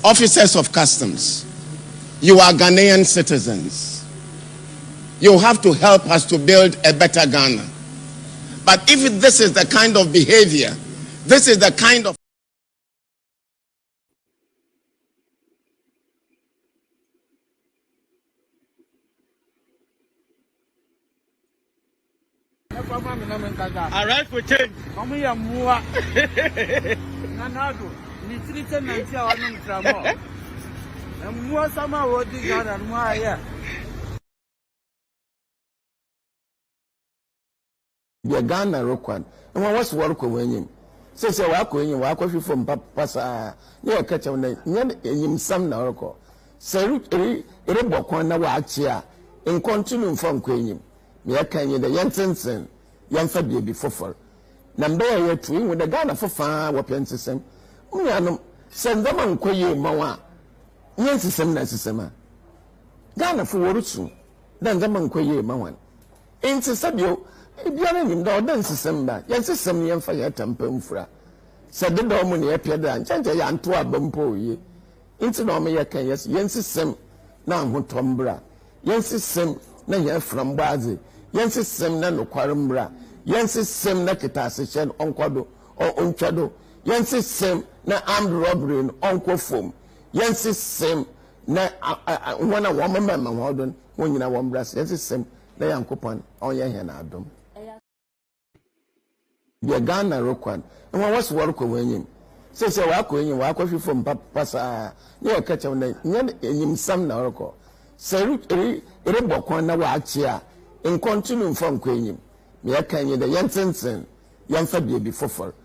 officers of customs, you are Ghanaian citizens. You have to help us to build a better Ghana. But if this is the kind of behavior, this is the kind of Alright for change. The Ghana record. And what was work when you say, walk off from Papa, near catch on the some Naroko. Say, Rebokwana Wachia, in continuum from Queen. Me can you the Yansen, young Fabi before. Number year twin with the Ghana for far weapon system. Send them on Quay Mawa. Yes, some necessary. Ghana for Worusu, then the man Quay Mawan. Ain't Sabio. If you are in the dance December, yes, some young fire temper. Said the domini appeared and change a young to a bumpo ye. Into Nomia can yes, sem now who tombra. Yes, sem na from Bazi. Yes, sem na no quarumbra. Yes, sem na kitasichan on quado or unchado. Yes, sem na armed robbery in uncle foam. Yes, sem na one a woman mamma warden when you know one brass. Yes, sem na young coupon on your hand adam. The Ghana record. And what was work when you say, walk off from Papa, near catch on the some Naroko. Say, Rebokwana Wachia, in continuum from Queen. Me can you the Yansen, young Fabi before.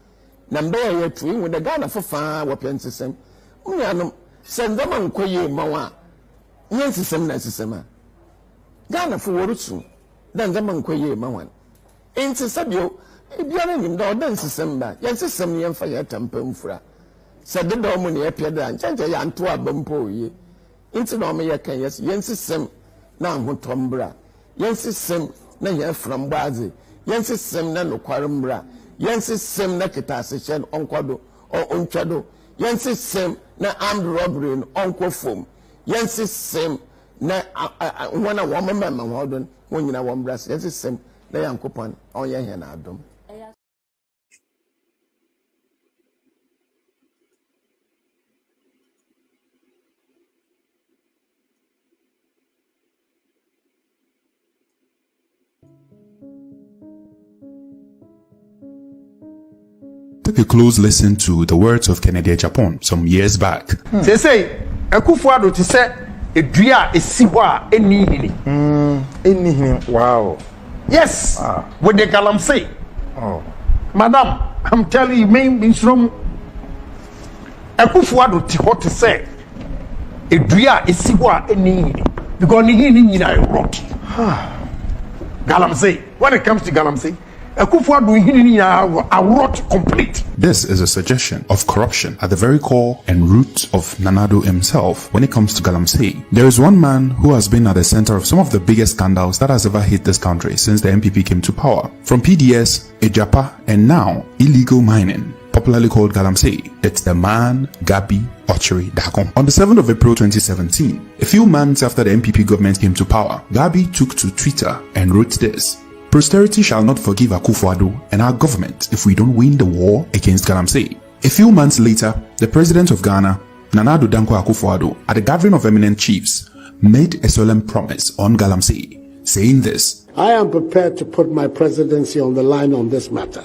Number year twin with the Ghana for far weapon system. Send them on Quay Mawa. Yes, some necessary. Ghana for Worusu, then the man Quay Mawan. Ain't Sabio. If you are in the dance December, yes, some young fire temper. Said the domini appeared and change a young to a bumpo ye. Into Nomia can yes, sem now who tombra. Yes, sem na from Bazi. Yes, sem na no quarumbra. Yes, sem na kitasichan on quado or unchado. Yes, sem na armed robbery in uncle foam. Yes, sem na one a woman mamma warden when you know one brass. Yes, sem na young coupon on your hand adam. Take a close listen to the words of Kennedy Japan some years back. They say, Akufuado to say, a dria is siwa any. Wow. Yes, what the Galam say. Oh, Madam, I'm telling you, main means wrong. Akufuado to what to say, a dria is siwa any. Because he rot. Galam say, when it comes to Galam say, complete. This is a suggestion of corruption at the very core and root of Nanado himself when it comes to Galamsey. There is one man who has been at the center of some of the biggest scandals that has ever hit this country since the MPP came to power. From PDS, Ejapa, and now illegal mining, popularly called Galamsey. It's the man Gabi Ochiri Dakom. On the 7th of April 2017, a few months after the MPP government came to power, Gabi took to Twitter and wrote this: "Posterity shall not forgive Akufo-Addo and our government if we don't win the war against Galamsey." A few months later, the president of Ghana, Nana Addo Dankwa Akufo-Addo, at the gathering of eminent chiefs, made a solemn promise on Galamsey, saying this: "I am prepared to put my presidency on the line on this matter.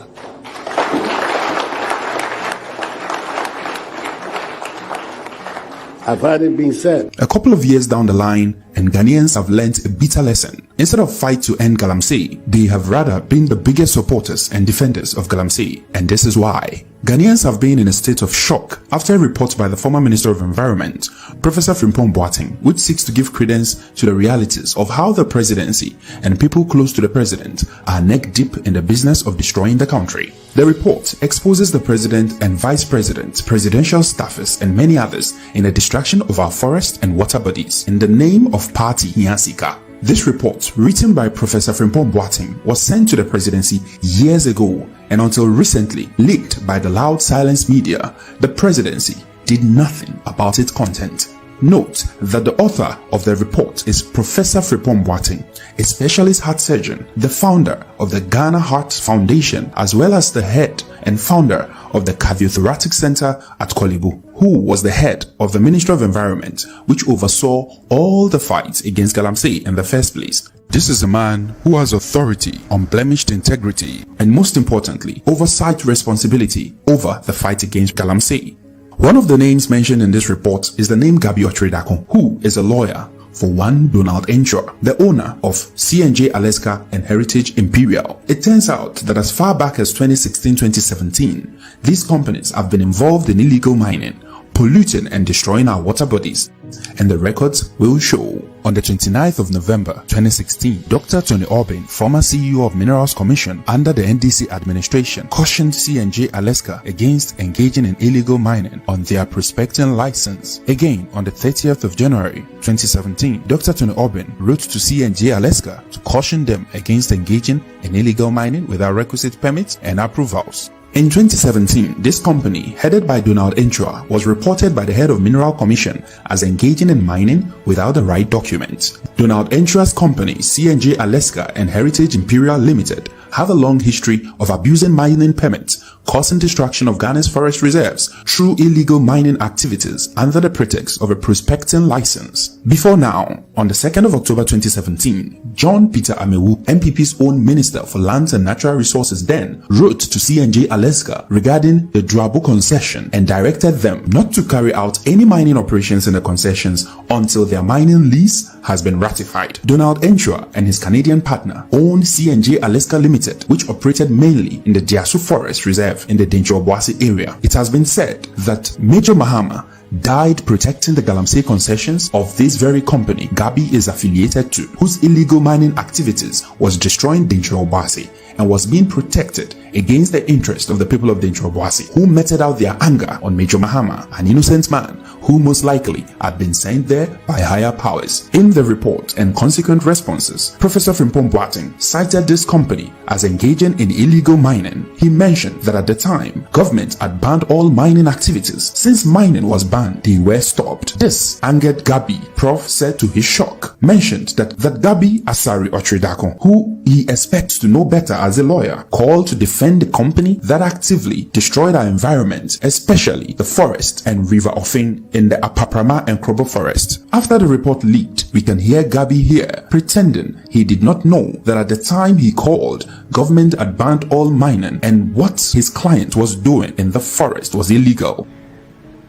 I've heard it being said." A couple of years down the line, and Ghanaians have learnt a bitter lesson. Instead of fight to end Galamsey, they have rather been the biggest supporters and defenders of Galamsey. And this is why. Ghanaians have been in a state of shock after a report by the former Minister of Environment, Professor Frimpong Boateng, which seeks to give credence to the realities of how the presidency and people close to the president are neck deep in the business of destroying the country. The report exposes the president and vice president, presidential staffers, and many others in the destruction of our forest and water bodies in the name of party Hiansika. This report, written by Professor Frimpong Boateng, was sent to the presidency years ago and until recently leaked by the loud silence media, the presidency did nothing about its content. Note that the author of the report is Professor Frimpong Boateng, a specialist heart surgeon, the founder of the Ghana Heart Foundation, as well as the head and founder of the Cardiothoracic Center at Korle Bu, who was the head of the Ministry of Environment, which oversaw all the fights against Galamsey in the first place. This is a man who has authority, unblemished integrity, and most importantly, oversight responsibility over the fight against Galamsey. One of the names mentioned in this report is the name Gabi Otredakon, who is a lawyer for one Donald Ensure, the owner of C&J Alaska and Heritage Imperial. It turns out that as far back as 2016-2017, these companies have been involved in illegal mining, polluting and destroying our water bodies, and the records will show. On the 29th of November 2016, Dr. Tony Orbin, former CEO of Minerals Commission under the NDC administration, cautioned C&J Alaska against engaging in illegal mining on their prospecting license. Again, on the 30th of January 2017, Dr. Tony Orbin wrote to C&J Alaska to caution them against engaging in illegal mining without requisite permits and approvals. In 2017, this company, headed by Donald Ensure, was reported by the head of Mineral Commission as engaging in mining without the right documents. Donald Ensure's company, C&J Alaska and Heritage Imperial Limited, have a long history of abusing mining permits, causing destruction of Ghana's forest reserves through illegal mining activities under the pretext of a prospecting license. Before now, on the 2nd of October 2017, John Peter Amewu, MPP's own Minister for Lands and Natural Resources then, wrote to C&J Alaska regarding the Drabo concession and directed them not to carry out any mining operations in the concessions until their mining lease has been ratified. Donald Ensure and his Canadian partner owned C&J Alaska Limited, which operated mainly in the Diasu Forest Reserve in the Dencho-Obuasi area. It has been said that Major Mahama died protecting the Galamsey concessions of this very company Gabi is affiliated to, whose illegal mining activities was destroying Dencho-Obuasi and was being protected against the interest of the people of Dencho-Obuasi, who meted out their anger on Major Mahama, an innocent man who most likely had been sent there by higher powers. In the report and consequent responses, Professor Frimpong Boateng cited this company as engaging in illegal mining. He mentioned that at the time, government had banned all mining activities. Since mining was banned, they were stopped. This angered Gabi. Prof said to his shock, mentioned that Gabi Asari Otredakon, who he expects to know better as a lawyer, called to defend the company that actively destroyed our environment, especially the forest and river offing in the Apaprama and Krobo forest. After the report leaked, we can hear Gabi here pretending he did not know that at the time he called, government had banned all mining and what his client was doing in the forest was illegal.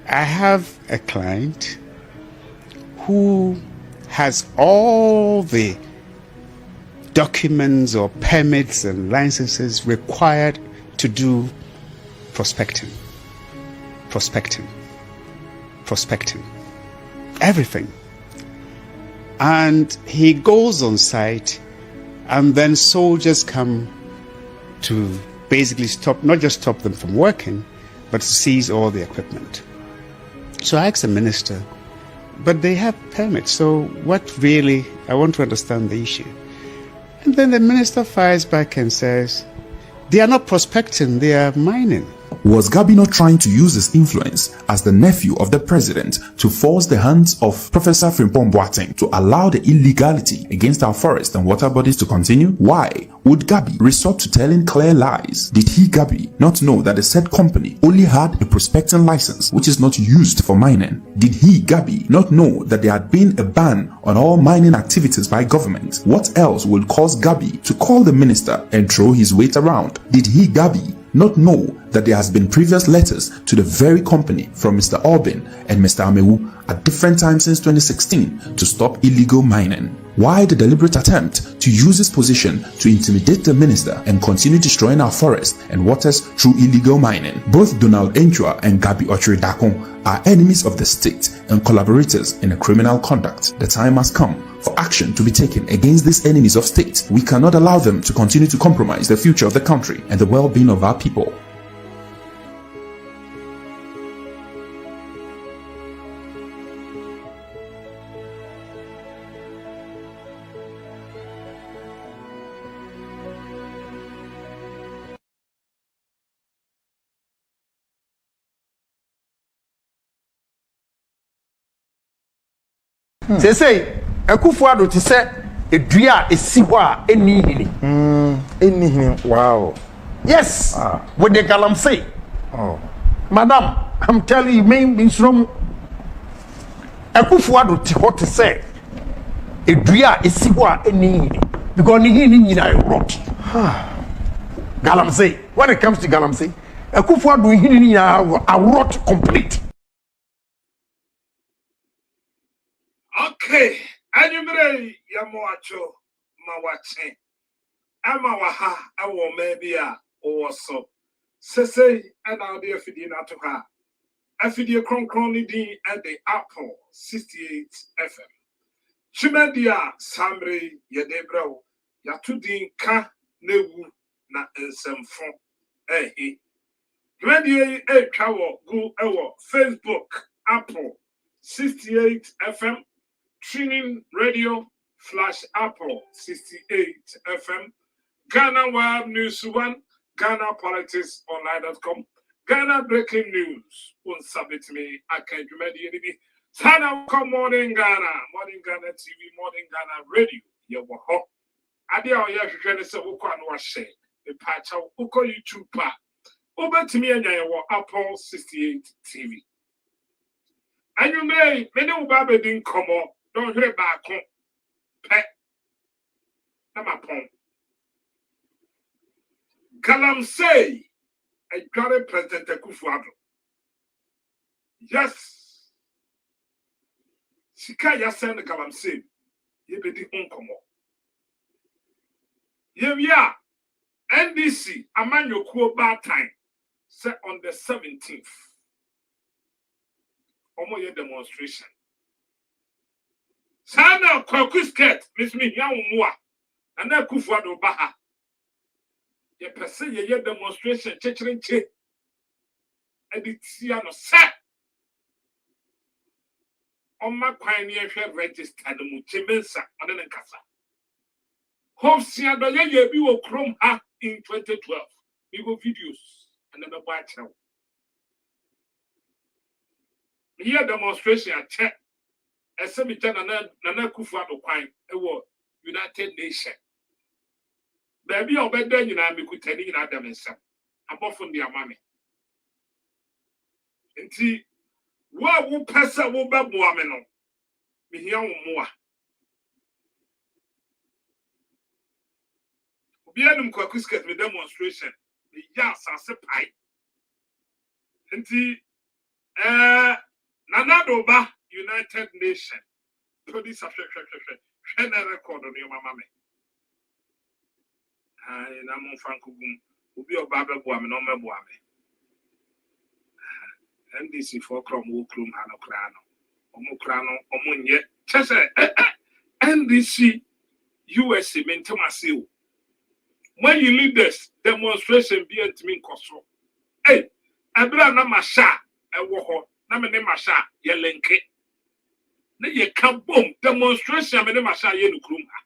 I have a client who has all the documents or permits and licenses required to do prospecting, everything. And he goes on site, and then soldiers come to basically not just stop them from working, but to seize all the equipment. So I asked the minister, but they have permits, so what really, I want to understand the issue. And then the minister fires back and says, they are not prospecting, they are mining. Was Gabi not trying to use his influence as the nephew of the president to force the hands of Professor Frimpong Boateng to allow the illegality against our forest and water bodies to continue? Why would Gabi resort to telling clear lies? Did he, Gabi, not know that the said company only had a prospecting license which is not used for mining? Did he, Gabi, not know that there had been a ban on all mining activities by government? What else would cause Gabi to call the minister and throw his weight around? Did he, Gabi, not know that there has been previous letters to the very company from Mr. Orbin and Mr. Amewu at different times since 2016 to stop illegal mining? Why the deliberate attempt to use his position to intimidate the minister and continue destroying our forests and waters through illegal mining? Both Donald Ensure and Gabi Otredakon are enemies of the state and collaborators in a criminal conduct. The time has come for action to be taken against these enemies of state. We cannot allow them to continue to compromise the future of the country and the well-being of our people. Say, Akufo-Addo to say a dua esiwa eni hini. Wow. Yes. With the galamsey. Oh. Madam, I'm telling you, main from Akufo-Addo to what to say a dua esiwa eni hini because ni hini nyina rot. Galamsey. When it comes to galamsey, Akufo-Addo hini nyina a rot complete. Okay, anyway, Yamoacho, Mawache, Amawaha, our maybe or so. Say, and I'll be a fidina to her. A video crony D at the Apple 68 FM. Chimedia, Sambre, Yadebro, Yatudin Ka, Newu, na some phone. Eh, Media, Cower, go our Facebook, Apple 68 FM. Tuning Radio Flash Apple 68 FM, Ghana Web News 1, Ghana Politics Online.com, Ghana Breaking News. Won't submit me. I can't remember anything. Sana come Morning Ghana TV, Morning Ghana Radio. You were hot. I did all your friends of Uko and Washe, the patch of Uko YouTube. Over to me and your Apple 68 TV. And you may, many Ubabe didn't come up. Don't hear back home. Pet. Number pong. Galamsey. I got a President Akufo-Addo. Yes. Sika yasen Galamsey. Ye be di home komo. Ye NDC amanyo kuo bad time. Set on the 17th. Omo ye demonstration. Sana Kwaku skirt, Miss Me Yamua, and then Akufo-Addo Baha. Ye perceive ye demonstration, churching che, and it's no set. On my pioneer register the Muchimensa, and then Casa. Hope Siado ye be will chrome her in 2012. We go videos and then the watch now. Here demonstration at check. Esemita Nana Akufo-Addo kwan ewo United Nations. Baby obeda nyina mekutani nyina adam nsam. Abofo ndi amame. Nti wo pesa wo beboa me no. Mehia wo moa. Obi anum Kwaku skirt me demonstration. Me ya asase pai. Nti Nana Doba United Nations. Produce a share record on your mamma. I am on Franco Boom. Will be a Baba Boam, no more Boame. NDC for Crom, Woklum, Hanokrano, Omunye, Chessa, NDC, USA, Mentomasiu. When you lead this demonstration, be at me, Cosso. Hey, I brought Namasha, a war, Namane Masha, Yelenke. Ye come boom demonstration me masha ye no krum ha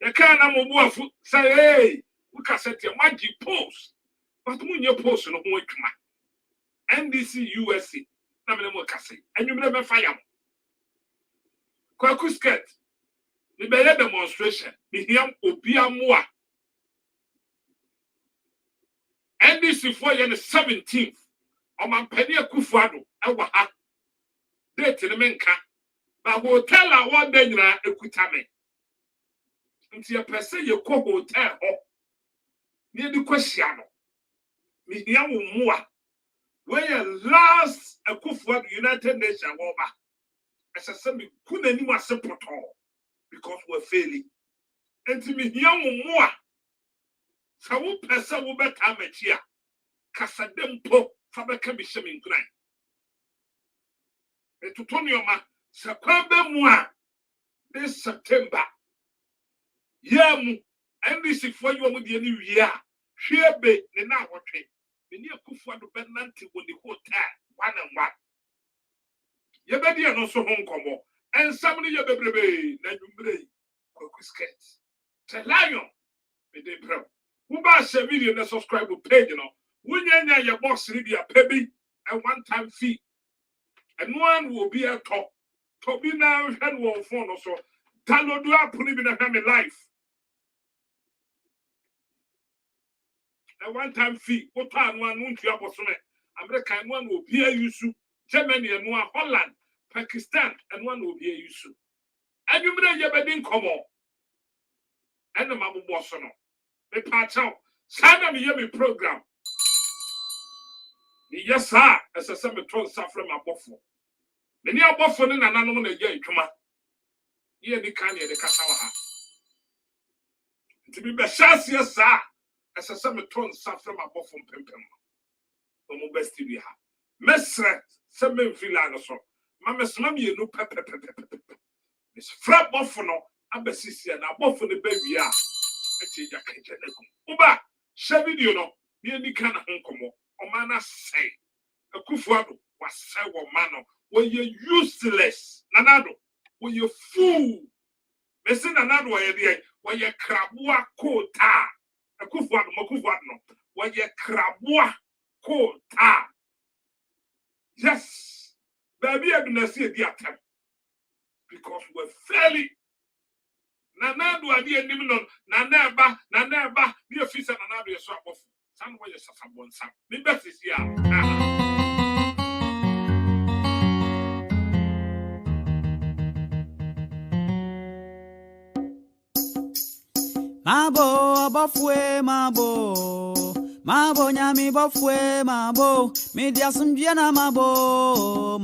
ye kan na mo boafu say hey we ka set ye magi post but munye post no ho atwuma NDC USA na me mo ka say anwumre me fire mo Kwaku skirt me be ye demonstration me hiam obi amoa NDC for ye the 17th o man pani Akufo-Addo ewa ha date in Menka, but hotel a one day ekutame. Nti a person you call hotel near the question. Me here more. Where last Akufo-Addo United Nations over. As I said, me couldn't even support all because we're failing. Nti me here more. So who person will be come here? Kasadempo Fabeka be shaming grind. Etutonioma Sakwambe Mua this September. Yamu NDC for you with the new year. Shebe Nina Watch. The near Akufo-Addo Benanti with the hotel 1 and 1. Yabedi and also home combo. And somebody yabebrebe Najumbre Kwaku skirt. Lion with the bro. Who buys a video and subscribe to page, you know. When your boss read your pebby and one-time fee. And one will be a top to be now head wall phone also. Download do app ni bi na me life. A one time fee. What time one won't you abosome? America and one will be a use. Germany and one Holland, Pakistan and one will be a use. And you may have been come on. And the Mabu Bossono. The patch out. Sana me yemi program. Yes, sir. As a summer told suffering my buffalo. The near buffalo and an animal a year come up. Ye the canny the Casawa. To be beshas, yes, sir. As a summer told suffering my buffalo pimpum. No best to be ha. Mestre, some men feel like so. Mamma Smammy, no pepper. Miss Frap buffalo, Abbassia, and a buffalo baby. Uba, Shabby, you know, nearly can uncommon. Omana say, a kufuado was say one mano, when you're useless, Nanado, when you're fool. Listen, another way, when you're crabua kota, a kufuado, Mokufuado, when you're crabua kota. Yes, baby, I've been see the attempt because we're fairly. Nanado, I didn't even know, Nanaba, the officer, and another swap of. Somewhere is a one sam. The best is here. Mabo, bafwe, mabo, nyami, bafwe, mabo, media some biena, mabo,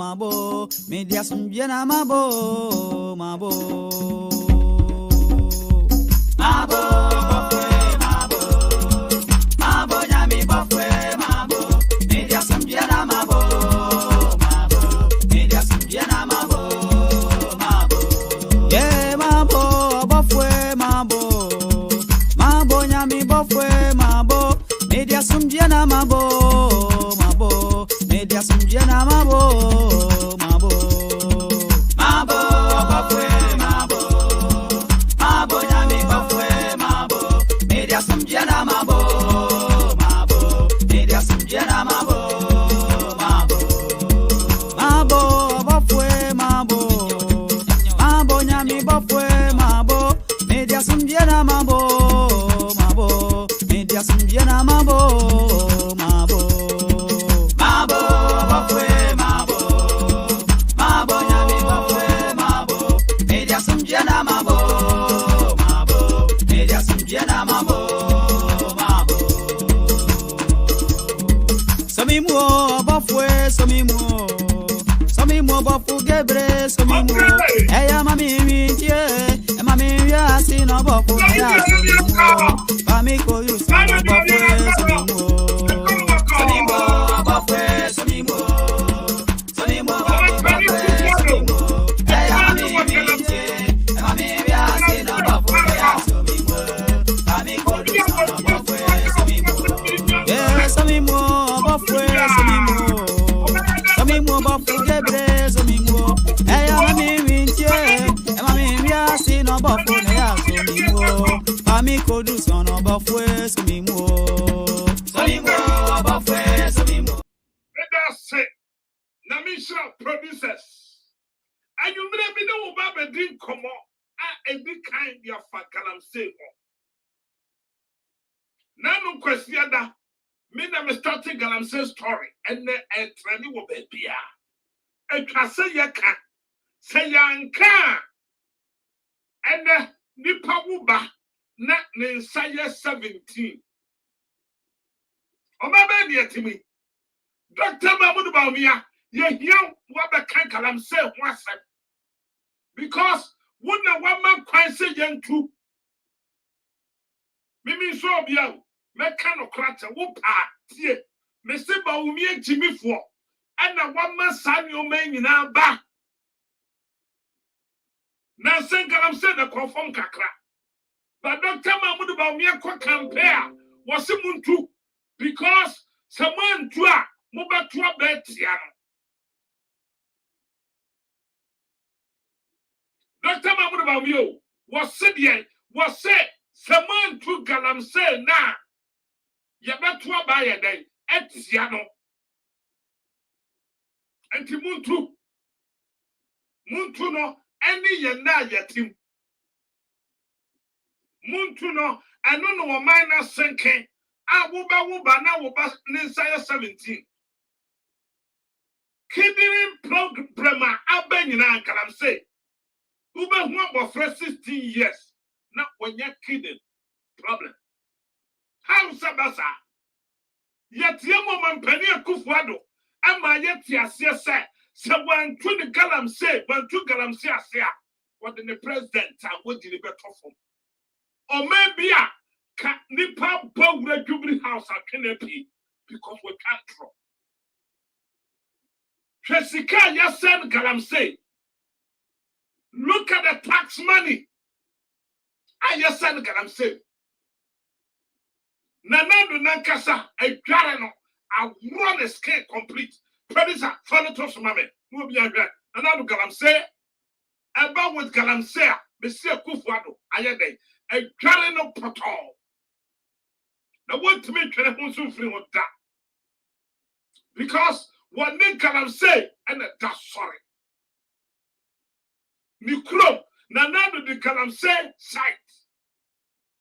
media some biena, mabo. Producers. And you may know about a drink come on a big kind of Fakalam say. Nano question that me na me starting Galamsey story and a training will be here. A class say yanka and nipa wuba na ne nsaya 17. Oma be dia timi. Dr. Mahmoud Baumia ye young wabe kan Galamsey ho asem. Because wona one man kwan say yanku. Mimi so obia meka no krata wo pa tie me se ba wo mi agimifo ana wama san yo man nyina ba na sen Galamsey na confirm kakra but Dr. Mahmoud ba mi akọ compare was muntu because someone to a mo beto abetia no Dr. Mahmoud ba mi was said was say someone to Galamsey na Yabeto abaye day etia no enti muntu muntu no any yena yatim muntu no eno no minus senken a woba na woba ninsaya 17 kidney program abanyina kalam say woba hu abofra 16 years na wonya kidney problem how sabasa yetie momampani akufuado ama yeti ase se wantu the galam say wantu galam say ase a what the president wodi ni betofom or maybe a ka nipa bawura jubri house akenepi because we can't draw Jessica yasen galam say look at the tax money I yasen galam say nanado nankasa adware no awro the scale complete producer follow to mame no be adware nanado galam say about with galam say be see akufuado ayede adware no poto na want to make twere ho so free with that because what make galam say and that's sorry Mikro nanado the galam say site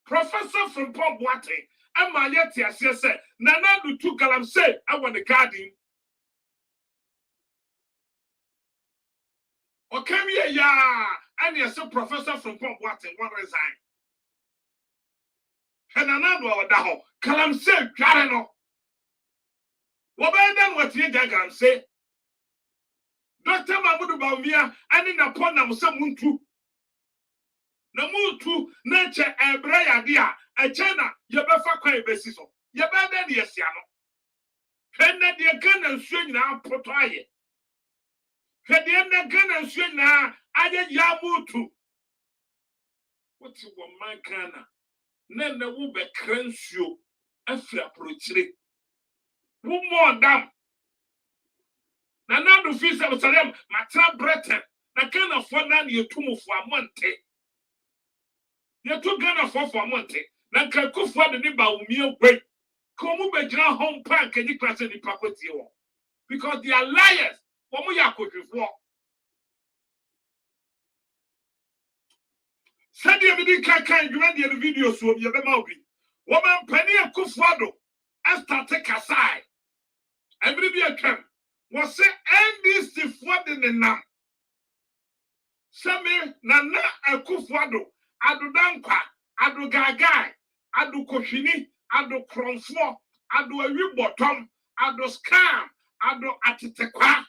professor from Pop Boate ama yeti ase say nanado to galam say I want the garden okay me ya and yes professor from Pop Boate one resign and nanado oda ho galam say dware no wo be dem what ye galam say Dr. Mamudu Baumia ani na pona mo say muntu na muntu na che ebre ya dia echena ye befa kwa ebesi so ye be de yesia no hwenne de kana nsuo nyina poto aye hwede na kana nsuo nyina aye ya mutu woti wo man kana na wo be kransuo afira prochire wo mo dam na nadu fi Jerusalem matra Britain na kana fo na ye tumufo amonte ye to Ghana for amonte na Kwaku de ni ba umie gwe komu be gira home park any class ni pakoti wo because they are liars womu yakodwefo said you be kan you the video so ye be ma obi woman pani akufuado start take aside every be atwam was say NDC for the nam Same nana akufuado adu dankwa adu gagai adu koshini adu kronfo adu awi bottom adu scam adu atitekwa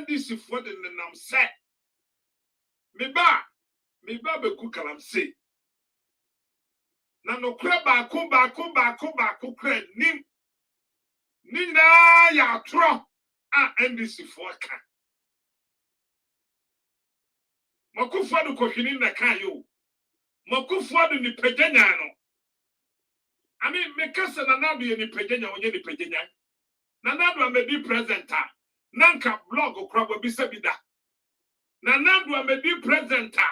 NDC for the nam say me ba be ku kalam say na no kra ba ko kra nim nina ya tro a NDC for ka Makufuado koshini na kayo Makufuado ni pejenya no I mean mekasa na nadu ye ni pejenya onye ni pejenya na nadu amedi presenter nanka blog krabo bisa bida na nadu amedi presenter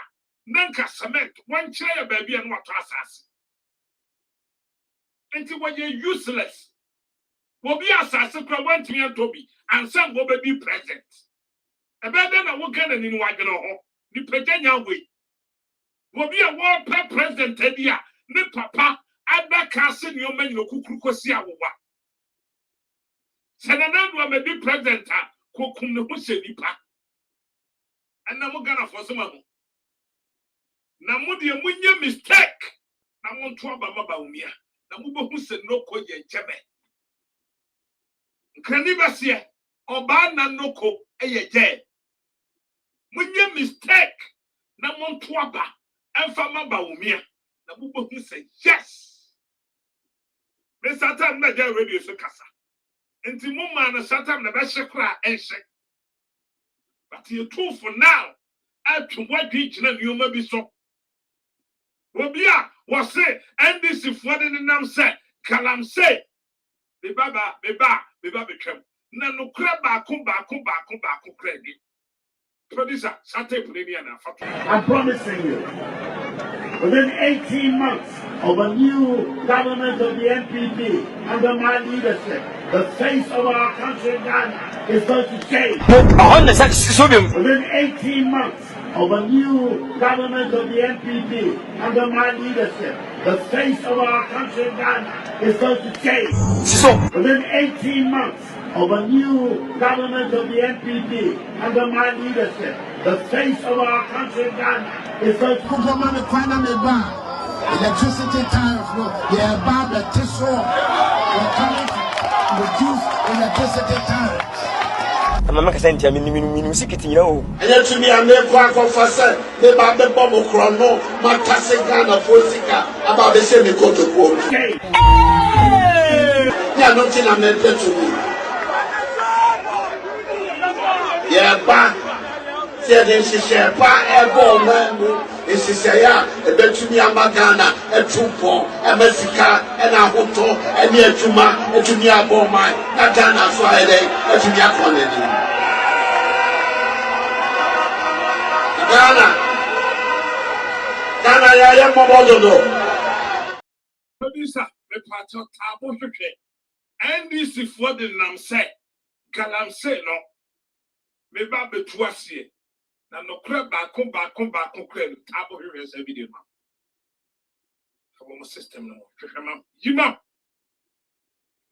nanka cement wanchire ya baby anu ato asase enti waye useless wobi asase krabo antimi antobi ansa wo baby present ebede na wo gana ni wadwene ho ni pejanya we wobi a wo pa president dia ne papa adaka se ni o manyino kukuru kosi awowa senanadu amedi president a kokum ne ho se nipa ana mo gana for some ho na mo de munye mistake na mo nto aba umia na mo bohu se noko ye jebe nkani basie oba na noko eye je munye mistake na mo nto aba emfa maba umia na mo bohu se yes me satan na ja radio so kasa enti mo ma na satan na ba hye enhye but you true for now atwo wadwi gina nioma bi so obia was say NDC for the nam say kalam say be baba betwam na no kra ba ko kredi producer satan puleni na fato. I'm promising you Within 18 months of a new government of the NPP under my leadership, the face of our country, Ghana, is going to change. Within 18 months of a new government of the NPP under my leadership, the face of our country, Ghana, is going to change. Within 18 months of a new government of the NPP under my leadership, the face of our country, Ghana, is going to change. Electricity tariffs, yeah, about the tissue, we're coming to reduce electricity tariffs. I'm not saying to me, secret, you know. And yet to me, I'm never Kwaku for say, they about the bubble chrono, my classic Ghana for Sika, about the same go to quote. Yeah, nothing I'm not to me. Yeah, but, then she share, man. This is a bet me a Magana, a Trupo, a Messica, and a Hoto, and near Juma, and to near Bomai, a Ghana Friday, and to near Colony. Ghana, I am a Producer, the part of Tabo and this is what the Nam say. Galam say no. Me babe tuasie. Na no kra ba kon kra Tabo here say video ma. Our system no. Hwehwema. Yima.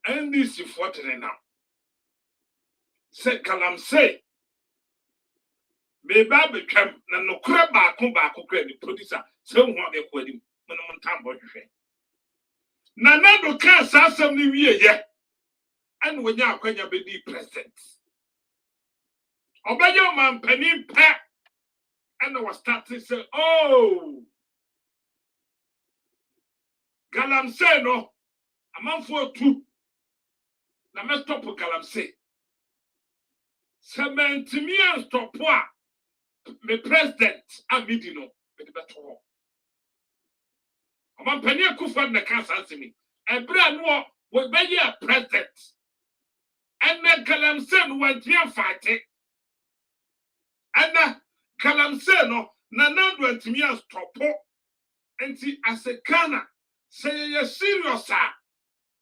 And this is what the Nam. Say Galam say. Me babe twam na no kra ba kon kra the producer say ho be ko adim. Mo no Tambo hwehwe. Na do kan sasam ni wie ye. And when you are going to be president, obey your man penny pack, and I was starting to say, oh, Galamsey, no, a man for two. Now, let's stop with Galamsey. Cement me and stop what the president and me, you know, with the better. A man penny could find the cancer to me. A brand new will be a president. And then Galamsey went here fighting. And then Galamsey no, Nana went me and stop. And see, as a Ghana, say you're serious, sir.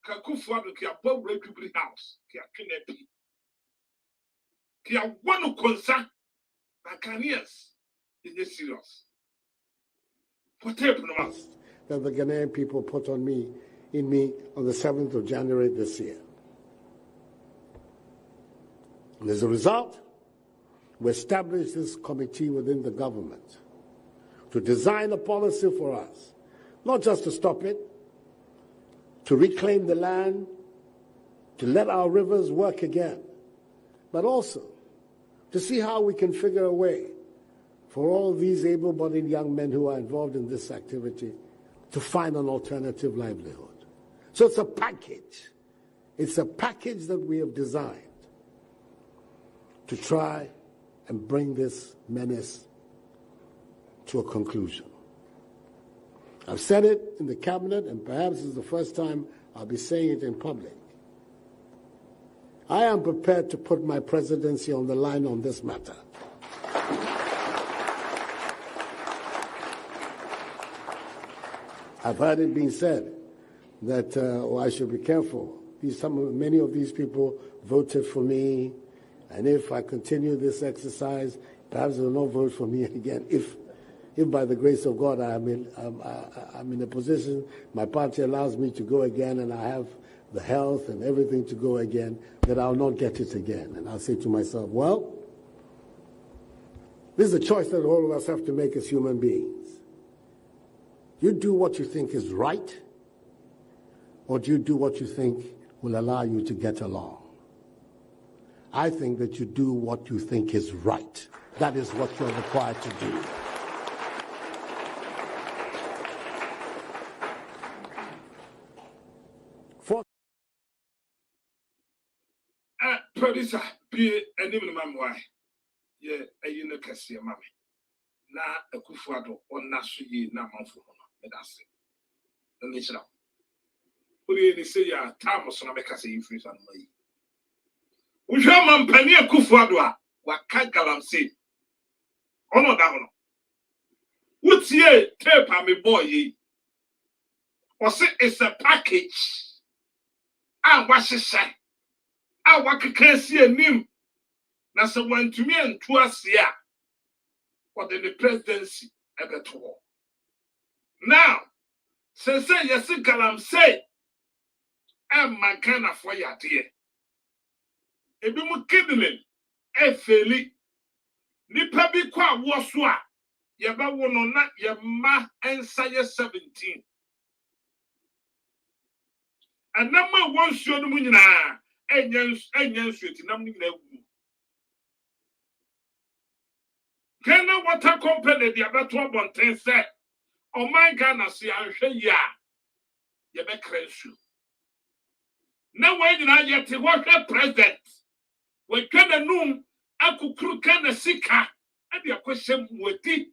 Kakufu to Kia Bob Republic House, Kia Kinepi. Kia one concern, but Ghanaians is serious. What happened to us? That the Ghanaian people put on me on the 7th of January this year. And as a result, we established this committee within the government to design a policy for us, not just to stop it, to reclaim the land, to let our rivers work again, but also to see how we can figure a way for all these able-bodied young men who are involved in this activity to find an alternative livelihood. So it's a package. It's a package that we have designed to try and bring this menace to a conclusion. I've said it in the cabinet, and perhaps it's the first time I'll be saying it in public. I am prepared to put my presidency on the line on this matter. I've heard it being said that I should be careful. Many of these people voted for me, and if I continue this exercise, perhaps they will not vote for me again. If by the grace of God I'm in a position, my party allows me to go again, and I have the health and everything to go again, that I'll not get it again. And I'll say to myself, well, this is a choice that all of us have to make as human beings. You do what you think is right, or do you do what you think will allow you to get along? I think that you do what you think is right. That is what you're required to do. Producer, be a name of why. Yeah, a unicasia mammy. Na a kufuado or Nashi Namanfu. That's it. And it's now. Who do you say? Thomas, and I make us a freeze on me. We shall man Pania Kufuadua, what can't Galam say? Oh, no, down. What's here? Tape me boy. Was it's a package. I wash it. I work a see a name. Now, so when to me and to us here, for the presidency at the tour. Now, say, yes, Galam say, I'm my kind of for your dear. If you were kidding, Feli, Nipa be qua waswa, Yaba won on that, your ma and say 17. And number one show the moon, and young sweet, nothing. Ghana Water Company, the other 12 said, oh my Ghana, see, I'll show ya. You make you. Now, when you yet to work at president, when Ghana noon, I could crew Ghana Sika, and your question with it.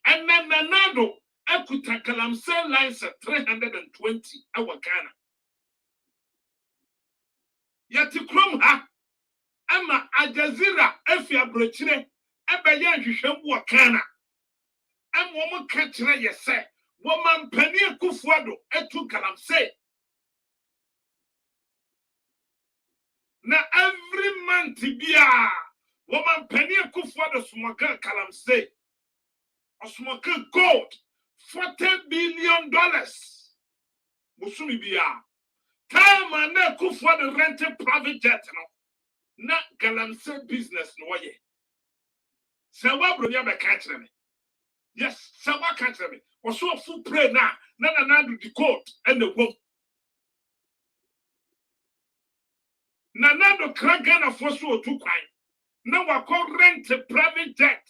And then Nanado, I could tackle them sell lines at 320 our Ghana. Yet to crum her. Ama Ajazira efia brochire ebe ya hwehwem wo kana am wo mo ka kire ye se wo man pani akufuado etu Galamsey na every month bia wo man pani akufuado smoke Galamsey smoke gold $40 billion musumi bia time na akufuado rented private jet no na Galamsey business no way. Sawa bronya be catch me. Yes, sawa catch me. Was so full pray na do the court and the womb. Do Kragana for so two kind. Now I call rent a private jet.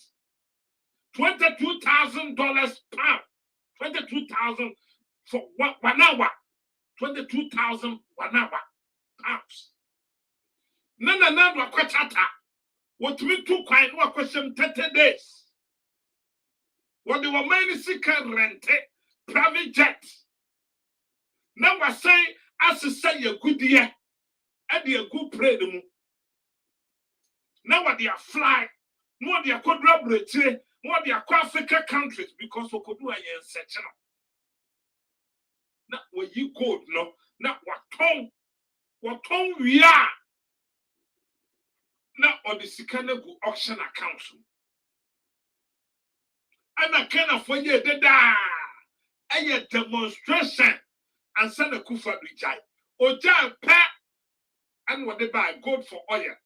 $22,000 pound. 22,000 for 1 hour. 22,000 1 hour pounds. Nana wakwachata. What me two kind wa question 30 days. What they were many sick rent private jet. Now I say as say a good year and a good pray them. Now what they are fly, more they are collaborate, more they are African countries because we could do a section. Now where you go no, now what tongue we are. Now, on the Sikanagu auction account. And I can afford you a demonstration and send a kufa rejai. Oja pet and what they buy gold for oil.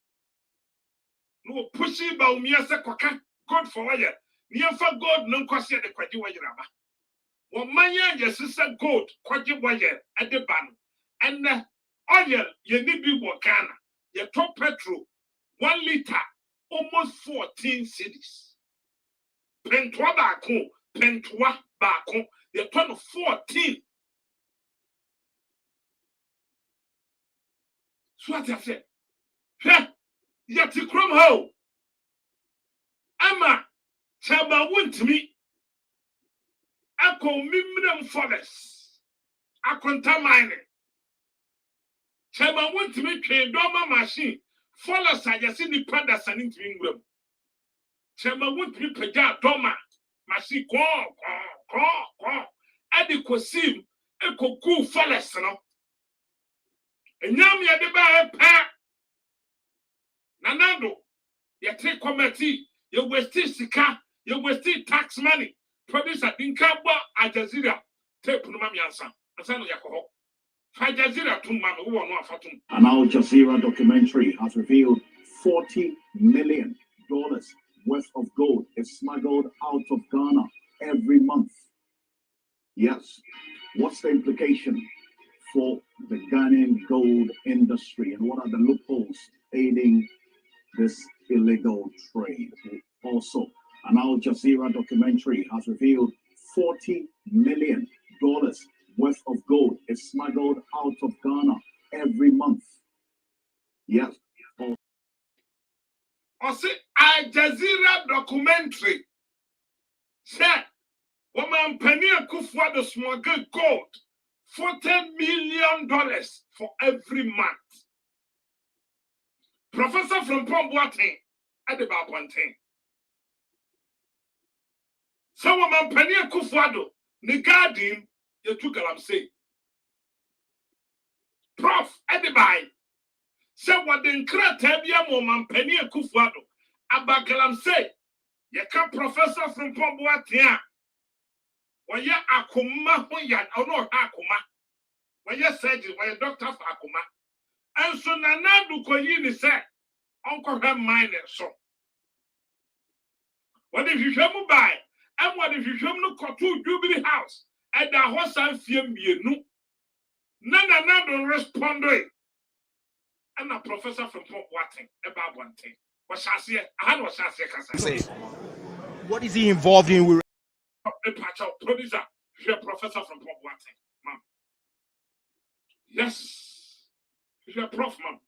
No pushy baumiasa kwaka gold for oil. Near for gold, no question the Kwaji Wajaba. One mania, your sister gold, Kwaji Wire at the ban. And oil, you need be wakana. Your top petrol. 1 liter, almost 14 cities. Pentwa bako, the turn of 14. So what I said, yet you crum ho. Ama, Chaba went me. I call Mimram Forest. I contamine it. Chaba went to me, Doma machine. Follow say you see the panda sending to Ingram. Chema won't be peja doma. Masi go. Adi kosim e koku follows no. Enyam ya de ba pa. Nanado. You take committee, you waste sika, you waste tax money. Producer Dinkaba Ajazira tape no mamiansa. Asano yakoho. An Al Jazeera documentary has revealed $40 million worth of gold is smuggled out of Ghana every month. Yes. What's the implication for the Ghanaian gold industry and what are the loopholes aiding this illegal trade? Also, an Al Jazeera documentary has revealed $40 million worth of gold is smuggled out of Ghana every month. Yes. I say Al Jazeera documentary said woman penny kufuwa the smuggled gold $40 million for every month. Professor from Pomboatin at the Babontin. Some man Pania Kufado, the garden, you took Galamsey. Prof, anybody. So what the Kratabia woman Pania Kufado, about Galamsey. You can professor from Pomboatia. When you Akuma, when you are not Akuma. When you surgeon, when you doctor for Akuma. And so Nanadu Koyini said, Uncle her mind and so. What if you show me by? And what if you show me no Jubilee House? And the horse and fear me no. None don't respond to it. And a professor from Pomboatia about one thing. What shall I say? I had what shall I say? What is he involved in with? A patch of producer, you're a professor from Pomboatia, ma'am. Yes, you're a prof, ma'am.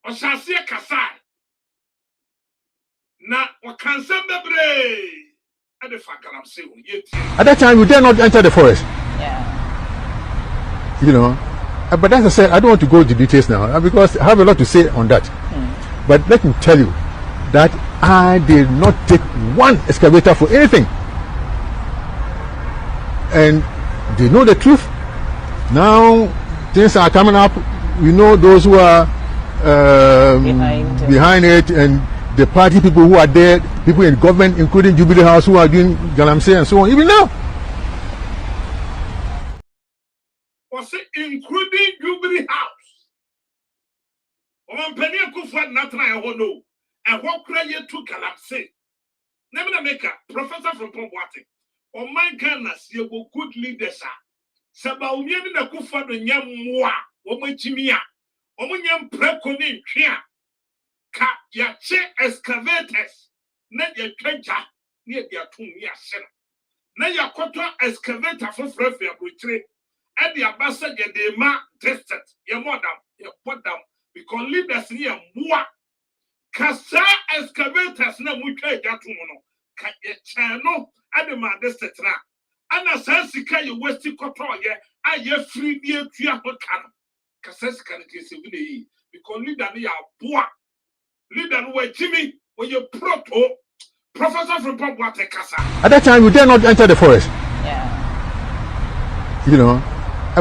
What shall I say, Kasai? Now, what can send the brave? And the fact I'm saying, At that time, you dare not enter the forest. Yeah. You know, but as I said, I don't want to go into details now because I have a lot to say on that. But let me tell you that I did not take one excavator for anything. And they know the truth. Now things are coming up. We know those who are behind it and the party people who are there, people in government, including Jubilee House, who are doing Galamsey and so on, even now. Was it including Jubilee House? On penny Kufa Natra, I know. And what cry you to Galamsey? Never make a professor from Pomboatia. O my goodness, you will good leaders. Saba Union na Kufa no Nyamwa, Womachimia, Omanyam Preconi, Ka Yache excavators, not your treasure near their tomb, yes. Now your quarter excavator for Frefia retreat, and the ambassador de ma tested, your madam, your put down, because leaders near Mua. Kasa excavators na mucha jatumono, ka ye channel. Adema destetra ana sansika ye westi koto ye aye free die tua hoka no kasasika ne kese bi yi because leader ne ya boa leader no wa Jimmy we ye proto professor from Pomboatia kasa. At that time you dare not enter the forest. Yeah. You know,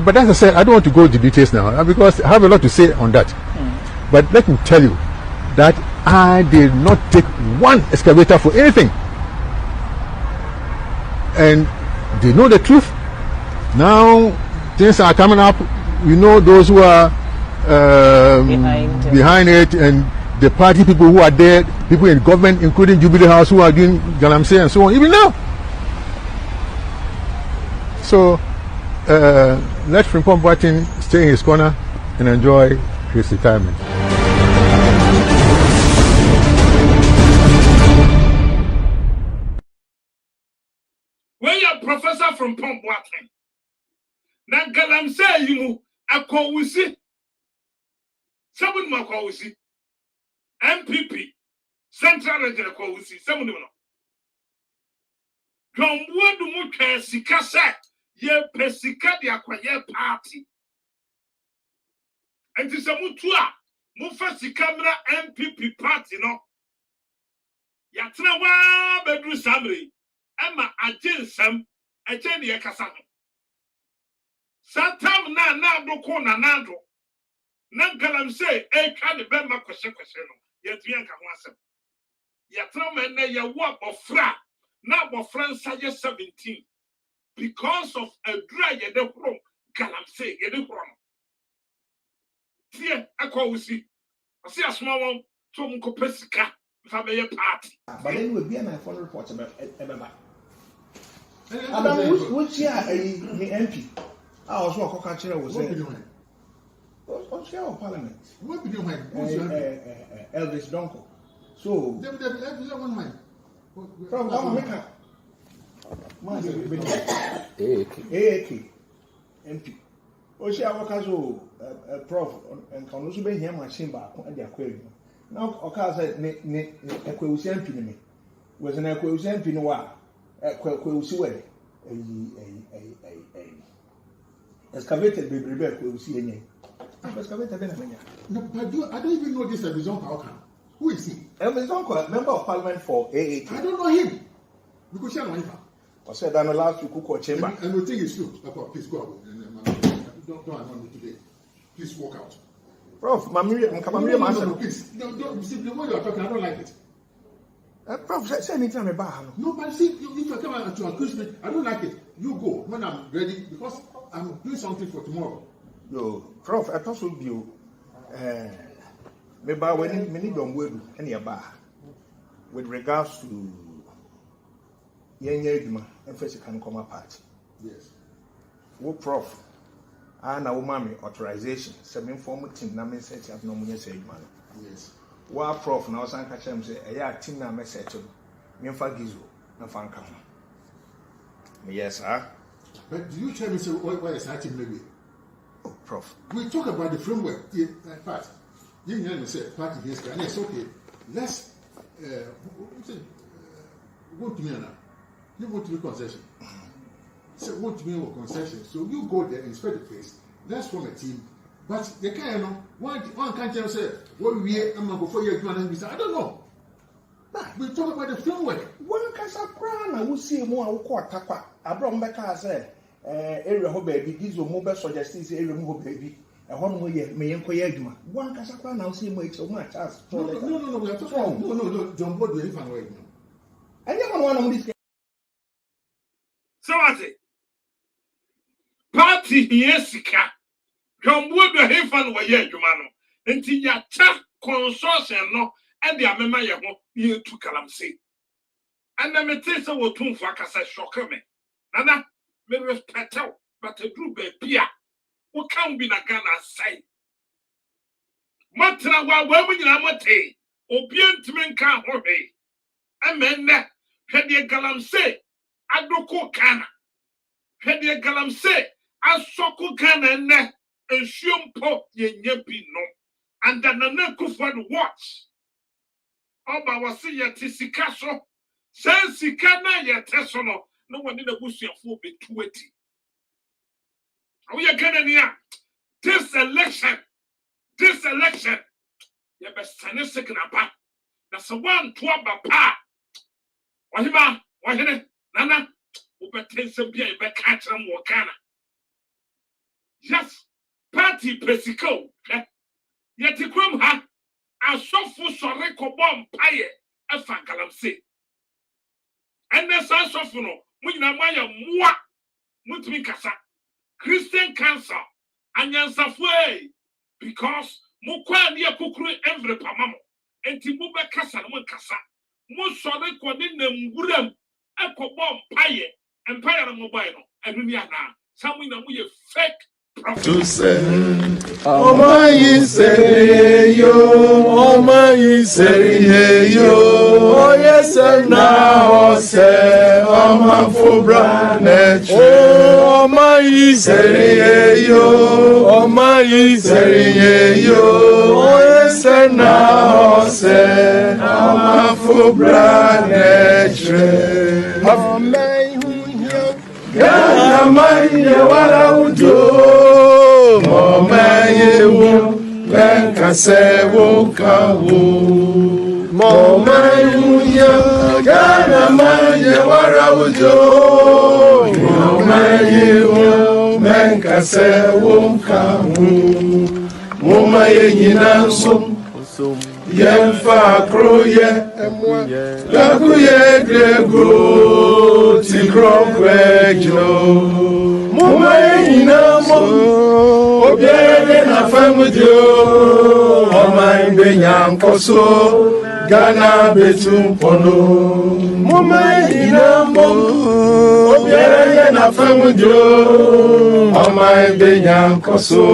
but as I said, I don't want to go into details now because I have a lot to say on that. But let me tell you that I did not take one excavator for anything. And they know the truth. Now things are coming up. We know those who are behind it and the party people who are there, people in government, including Jubilee House, who are doing Galamsey and so on, even now. So let Frimpong Boateng stay in his corner and enjoy his retirement. When you're a professor from Pomboatia, now Galamsey, you a call we see. Someone more call we see. MPP, Central Regional call we see. Someone know. John Wood Muka Sikasa, ye Pesika, the acquire party. And this a mutua, Mufasi camera MPP party, no. Yatrawa bedru samri. Emma agin sam agin ye kasa ho satam na do ko na do na Galamsey e twa de be ma kwese no ye tuan ka ho asem ye tram na ye wo ofra na bofra nsa ye 17 because of a dry ye de horo Galamsey ye de horo tie akọwusi ase asoma won to mko pesika fa be ye party but anyway be na follow report e which year the MP? I also a coca was there. What's your parliament? What be doing? Elvis Donko. So, from America, AAK MP. Oshia Wakazo, Prof, and can also be here machine back at the aquarium. Now, Okaza, Equusian Pinimi was an Equusian Pinoir. Equusiway. Excavated baby rebel will see any. Excavated no, but I don't even know this Elvis Donko. Who is he? Elvis Donko, member of parliament for AAK. I don't know him. Because she don't I said that last week cook chamber. And the thing is true. Please go away. Don't annoy me today. Please walk out. Prof, no, please. Don't see the way you are talking, I don't like it. Prof, say anything about her. No, but see, if you come out to accuse me, I don't like it. You go when I'm ready because I'm doing something for tomorrow. Yo, Prof, I thought would you maybe when many don't work any about with regards to young Edma and first can come apart. Yes. What Prof? And our mommy authorization, some informal team, na me set up no money said man. Yes. What Prof now san catch him say, a team na me set up, me for gizo, na fan come. Yes, sir. But do you tell me why is that maybe? Oh, Prof. We talk about the framework. In fact, you know, say party history, and it's okay. Let's go to me now. You want to be concession. So want to be a concession. So you go there, inspect the place. Let's form a team. But the kind of one can't tell say, what we am before you do and I don't know. But we talk about the framework. One casa crown, I will see more of Takwa. Abraham Becca said, area ho baby, gives a mobile suggestions, area ho baby. A home way, may inquire. One casa crown, I'll see much so much as. No, we are talking. No, don't bother if I'm waiting. I never want on this. So I say, party Yesika, John Wood, the Hefan, were ye, Jumano, and Tia Chak consortium, no, and the Amema Yamo, you to Calamsi. And the Metesa will tune for Cassa shocker me. Nana, me respect out, but a group of Pia, who can't be a gun aside. Matra, where we are, Obient men can't hurry. And men, had the Galamse. Adoko kana. Hede galam se asoko kana ne ensuompo ye nyabi no. And then na kufa the watch. Oba wasi ye tisika so. Sen sika na ye teso no. No one in a busuafo be 20. Awu ye kana nia. This election. Ye be sane sekna ba. Na so one to aba pa. Wahine. Nana, Ubetense Bia Bekatram Wakana. Yes, party Pesico, yet a crumb ha, a sofu soreko bomb paye, a fangalamse. And the sans of no, when Namaya moi, Mutmi Kasa, Christian Cancer, and Yansafwe, because Mukwa near Kukru every pamamo, and Timuba Kasa, Kasa, Musoreko in the Murem. Echo bomb paye empire mobile and Uniana. Someone we a fake prophet. To say, oh my say yo, oh my say yo, oh yes and now say, oh my for brand, oh my say yo, oh my say yo, oh yes and now say, oh my for brand. Gana manye wala ujo, momaye wo, lenka se wo kawo. Momaye wo, gana manye wala ujo, momaye wo, lenka se wo kawo. Momaye nyinanso. Yemfa kroye, lakuye grego, tikrokwejo. Muma inamo, obiere na famudio, oma imbe nyankoso, gana betumpono. Muma inamo, obiere na famudio, oma imbe nyankoso,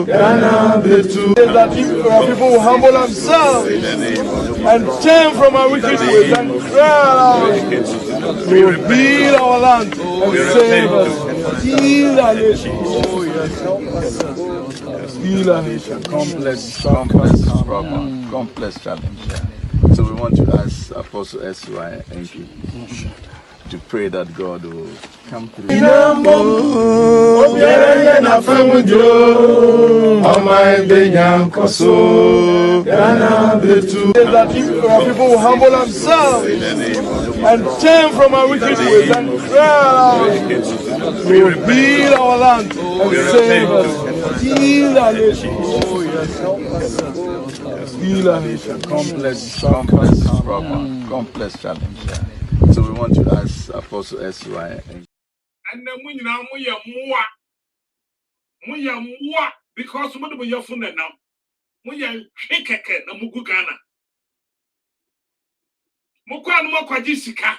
gana betumpono. That people will humble themselves and turn from our wicked ways and cry, we will build our land and save us. Heal our nation. Oh, yes, help us. Heal our nation. Complex problem, complex challenge. So we want to ask Apostle S.Y. MP to pray that God will come through. That people will humble themselves and turn from our wicked ways and cry. We will build our land and save us. Heal our nation. Heal our nation. Complex problem. Complex challenge. Yeah. So we want to ask Apostle S.Y. And then when you know, because some of them are from the now. When you shake a Mugugana. Mukwan Mokajisika,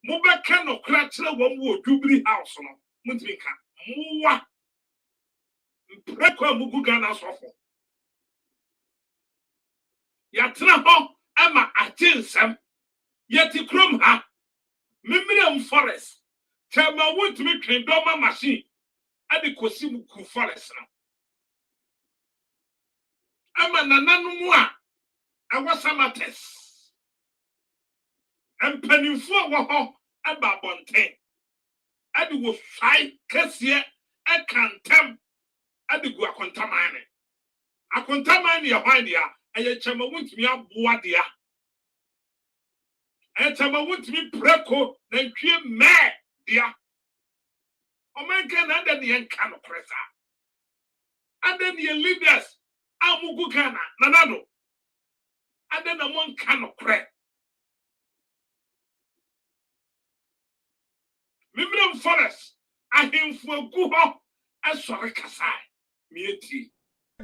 Mubaka no Kratcher, one wood, Jubilee House, Muntinka, Mua Prequa Mugugana Sofo. Yatraho, Emma Atinsam, Yeti Krumha, Mimium Forest, tell my wood to make a doma machine, and the Kosimuku Forest now. Emma Nananua, I was a matters. And penny for what about Bontain. And it was shy, Cassia, and Cantem, and the Gua Contamine. I contamine your idea, and your chamber wants me up Boadia. And chamber wants me preco, then create mad, dear. O man can under the end can of Cressa. And then the leaders, Amugukana, Nanado. And then the one can of crack. Mimium Forest, I him for Guho, and sorry, Kasai, Mieti.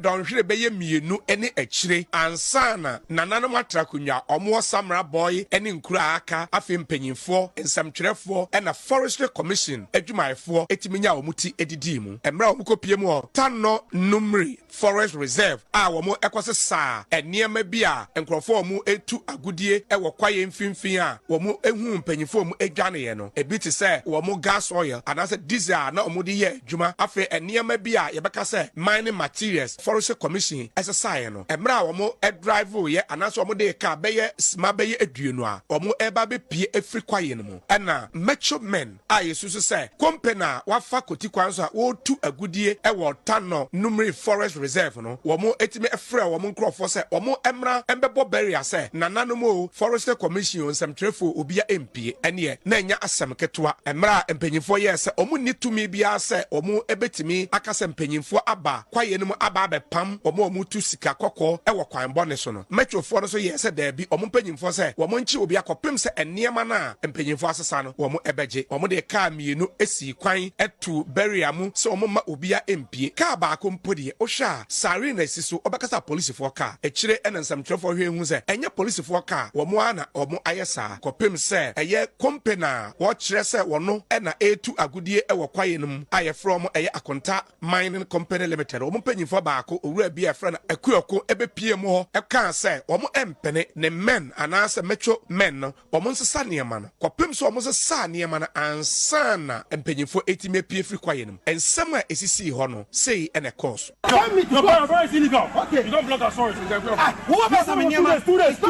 Don't really be no any echire ansana nanano matrakunya omo samra boy any nkuraka afem panyimfo nsamtwerefo and a forestry commission adwumayefo etiminya omuti edidi mu emra omukopie mu tanno numri forest reserve a womo ekose saa eniema bia enkrofo omu etu agudie ewo kwaye mfimfin a womo ehu panyimfo omu edwane ye no ebi te se womo gas oil anase diesel na omo de ye adwuma afi eniema bia yebeka se mining materials forestry commission exercise no emra womo drive ye anaso womo de ka beye sma beye aduenu a womo eba be pie efri kwaye no mu ena macho men a yesusu se company wafa koti kwanso a wo tu agudie ewo tanno numri forest reserve no womo etime efre womo nkrofo se womo emra embebo barrier se nananom forestry commission nsamtrefo obia MP ene na enya asem ketwa emra empanyimfo ye se womo ni tumi bia se womo ebetimi akasa empanyimfo aba kwaye no mu aba bepam womo tu sika kokko ewo kwan bone so no metwofo no so ye se da bi womo empanyimfo se womo nchi obi akopem se eniema na empanyimfo asesa no womo ebeje womo de ka mienu esi kwan etu barrier mu se womo ma obia MP ka ba akompodie ohwa sare na siso obekasa police for car echire enensam trefo hwe hu se enye police for car womo ana womo ayesa kopem se eye company wo kire se wono na etu agudie ewo kwaye num aye from eye akonta mining company limited womo panyimfo baako owura bi afra na akuoko ebepie mu ho eka se womo empene ne men anase metro men no womo nsesa niema no kopem so womo nsesa niema na ansana empanyimfo etime pie fri kwaye num ensem a esisi ho no sei ene course. It's illegal. Okay. You don't block our source. Who are students?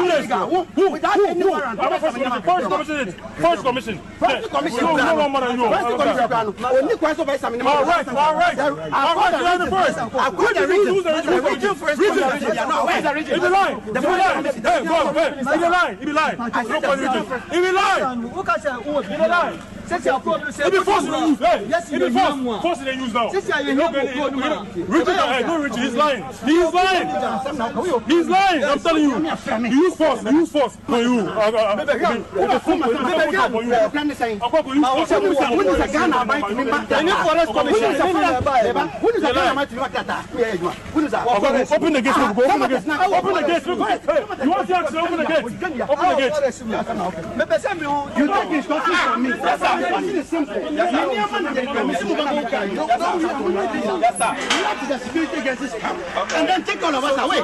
Who? Without any warrant. Forest commission. No more than you. Only question by some. All right. Who's the region first? It be lie. It be lie. It be force in the use. Yes, it be force in the use now. Richard, he's lying. He's lying. He's lying. I'm telling you. You use force. You use force for you. Open the gate. Open the gate. Open the gate. You want to open the gate? Open the gate. You take instructions from me. It's simple. Yes, sir. The security agencies come and then take all of us away.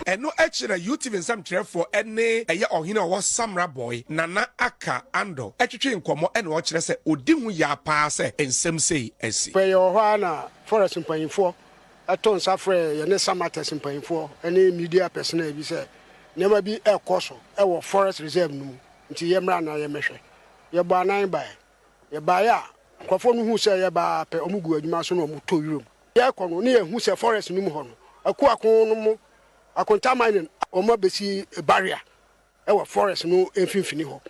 Eno echira YouTube nsam therefore ene eye ohine owo Samra boy Nana Aka Ando etwetwe nkomo ene o kire se odi hu ya pa se ensem sei esi pe yo ho na forest mpanyimfo aton safre ye ne samates mpanyimfo ene media personnel bi se nema bi ekoso e wo forest reserve nu nti ye mra na ye mehwe ye ba nan ba ye ba ya kwafo no hu se ye ba pe omugu adwuma so no omuto yurom ye kono ne ye hu se forest nu mu ho no akon no mu akonta mining omo besi barrier e wo forest no emfinfini ho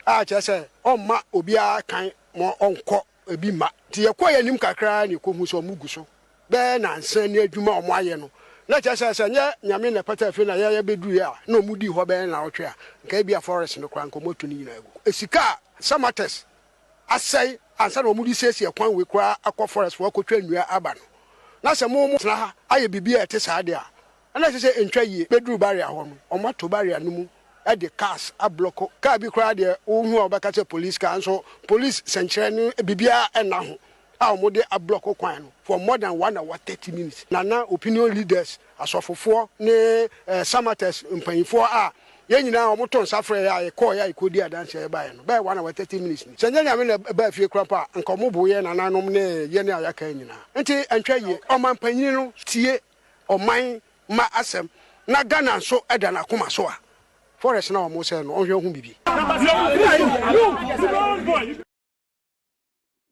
a che se omma obi a kan mo onko ebi ma ti ye ko yanim kakra ne ko hu so omugu so be na nsan ne adwuma omo aye no na che se nye nyame na pata afi na ye bedu ya na omudi ho be na otwe a nka bia forest no kra nko motu ni nyina egu esika samates asai ansa na omudi siesie kwan we kra akọ forest wo akotwa nnua aba no na se mo tena ha aye bibia ete saade a na se entwa yi bedru barrier ho no omato barrier no mu e de cars a block ka bi kra de ohu obaka se police car so police senkyere no bibia na ho a omode a block kwan no for more than 1 hour 30 minutes na opinion leaders asofofo ne samates mpanyifo a ye nyina omoton safre ya call ya ikodi adanse e bae no by 1 hour 30 minutes ni senya nyame na ba fie kra pa nka mobo ye nananom ne ye ne ayaka nyina nti antwa ye omanpanyin no tie oman ma asem na Ghana so eda na koma so a forest na omo se no ohwe hu bibi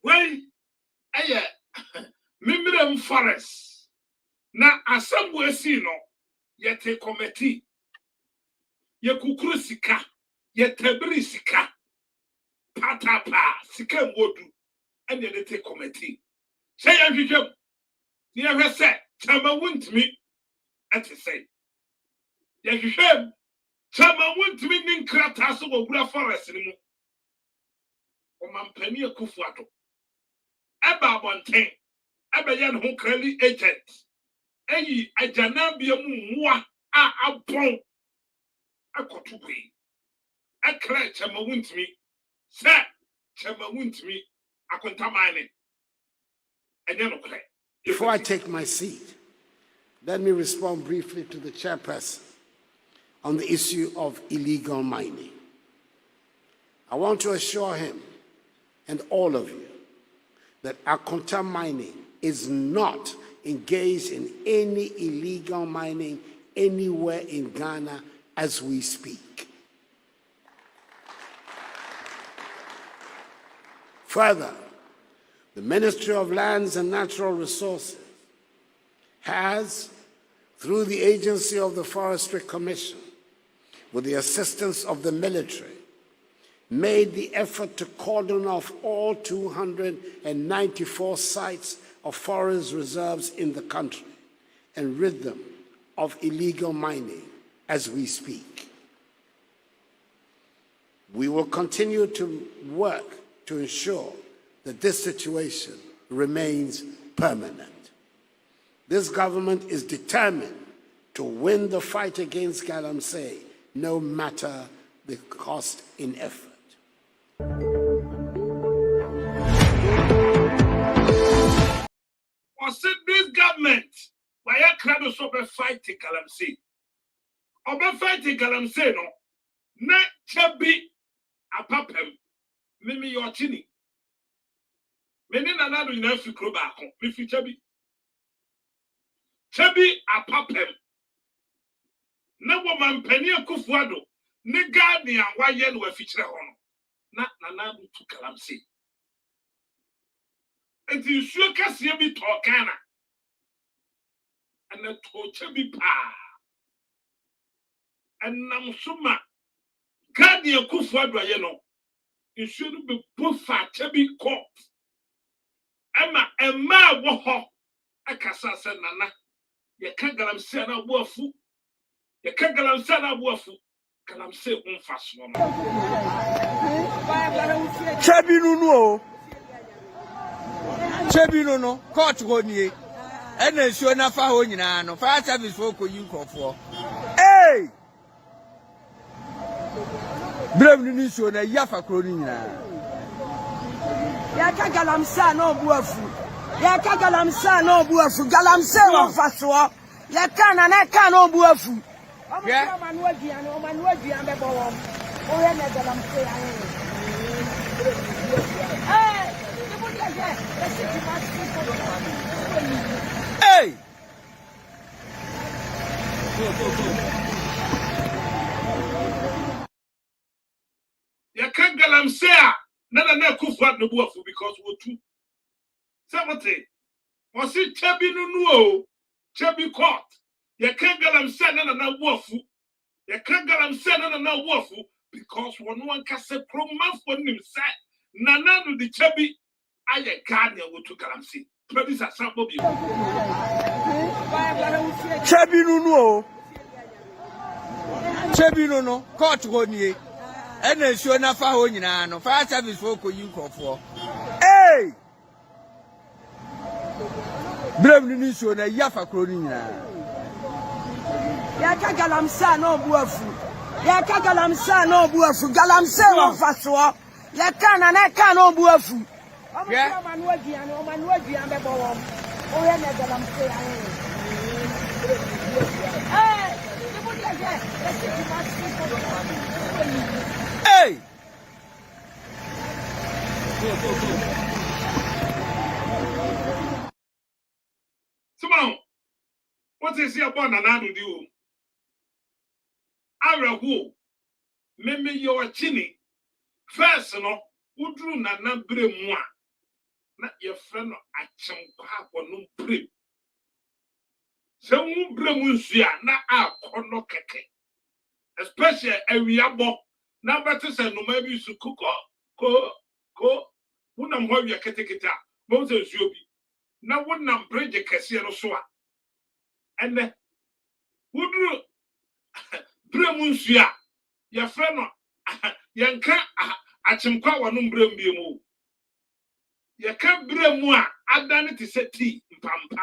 wey aye mimrem forest na asambu esi no yete committee ye kukuru sika ye tabiri sika patapa sika modu ene yete committee say ya hwehwem ni ya hwese chama wuntimi ati say ya hwehwem chama wuntimi ni nkrata so wogura forest ni mu o mampani akufuato eba abonten eba ye no ho krali agent eyi ajanabia mu nwa a abon akotugbe akra chama wuntimi se chama wuntimi akontamane enye no kre. Before I take my seat, let me respond briefly to the chairperson on the issue of illegal mining. I want to assure him and all of you that Akonta mining is not engaged in any illegal mining anywhere in Ghana as we speak. Further, the Ministry of Lands and Natural Resources has, through the agency of the Forestry Commission, with the assistance of the military, made the effort to cordon off all 294 sites of forest reserves in the country and rid them of illegal mining as we speak. We will continue to work to ensure that this situation remains permanent. This government is determined to win the fight against Galamsey, no matter the cost in effort. This government, why you crowd so be fighting Galamsey? Obe fighting Galamsey no, na chabi apapem, mimi yochini. Meni nana do ina fikro ba kon, mi fi chabi. Chabi apapem. Na wo mampani akufuado, ne gadi an waye no afikyere ho no. Na nana do tu Galamsey. Enti suo kase bi to Ghana. Ana to chabi pa. Anam suma gadi akufuado aye no. Nsuo no be bofa chabi court. Emma wo ho akasa se nana ye ka Galamsey na boafu ye ka Galamsey na boafu Galamsey unfa so no Chebi nunu o Chebi nunu court go nie ena nsuo na fa ho nyina no fire service for ko yin krofo Brem ni nsuo na yafa kro ni nyina. Ya ka galamsa na obu afu. Ya ka galamsa na obu afu. Galamsa wo faso. Ya ka na ka na obu afu. Yeah. Manu aduan be bo won. O ye na galamsa ya. Hey, ibu dia je. Hey. You can't get them say, no, Kufa no buafu because we too. Somebody, was it Chabi no, Chabi court? You can't get them say, no, buafu. You can't get them say, no, buafu because one can say, pro month for him say, Nana no the Chabi, I a guardian with two galamsi. Produce a sample. Chabi no. Chabi no, court one and then sure enough, no fire service work you call for. Hey! Brem ni nsuo na yafa kro ni nyina. Ya ka galamsa na obu afu. Ya ka galamsa na obu afu. Galamsa wo faso. Ya ka na ka na obu afu. Yeah. Manu aduan be bo won. O ye na galamsa ya. Hey, ibu dia je. Hey! Simon, what is your born and I do? I will Meme your chinny. First, no, who drew Nana Bremwa. Not your friend at Champa or no prim. So, Bremusia, not our corner keke. Especially a riabo. Now, better say, no, maybe you should cook ko. Wouldn't have your ketekita. Moses, you be. Now, wouldn't have bridge a casino soa. And then, would you Bremusia, your friend, Yanka, Achimqua, one umbrembium. You can't bremua, I've done it to set tea, Pampa.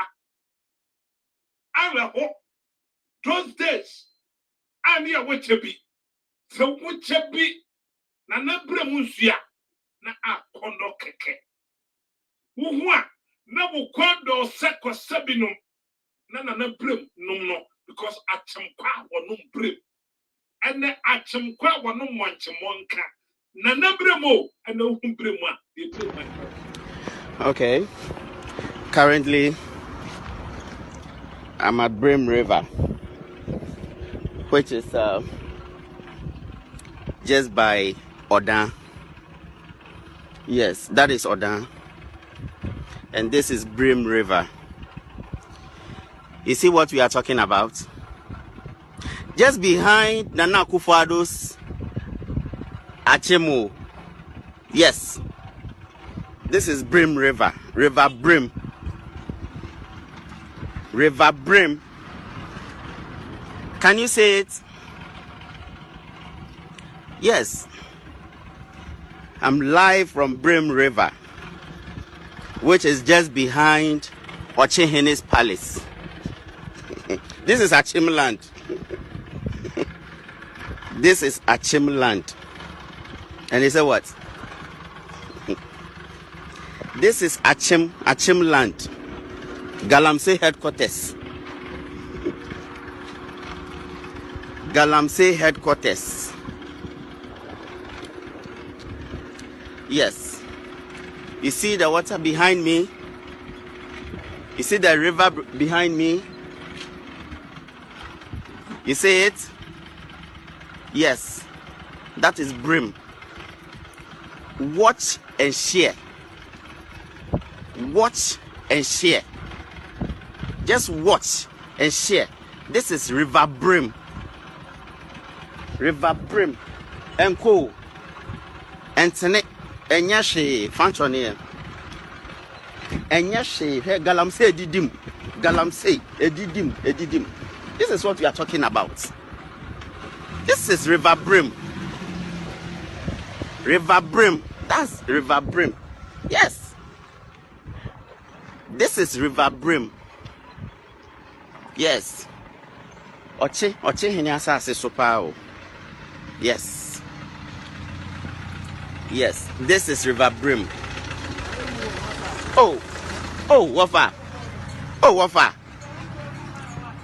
I will hope those days. I near what you be. So, what you be, Nana Bremusia, na a condo keke. Who na quando seco sabinum, Nana Brem, no, because at Champa or no Brem. And then at Champa or no Manchamonka, Nana Bremo, and no Brema. Okay. Currently, I'm at Brim River, which is just by Odan. Yes, that is Odan. And this is Brim River. You see what we are talking about? Just behind Nana Akufo-Addo's Achemo. Yes. This is Brim River. River Brim. River Brim. Can you say it? Yes. I'm live from Brim River, which is just behind Ochehene's palace. This is Achim land. This is Achim land. And he said what? This is Achim land. Galamsey headquarters. Galamsey headquarters. Yes. You see the water behind me? You see the river behind me? You see it? Yes. That is Brim. Watch and share. Watch and share. Just watch and share. This is River Brim. River Brim. And cool. And tonight. Enyashi functioning. Enyashi Galamsey edidim. Galamsey edidim. This is what we are talking about. This is River Brim. River Brim. That's River Brim. Yes. This is River Brim. Yes. Oche hini asase sopao. Yes. Yes, this is River Brim. Oh, Wafa. Oh, Wafa.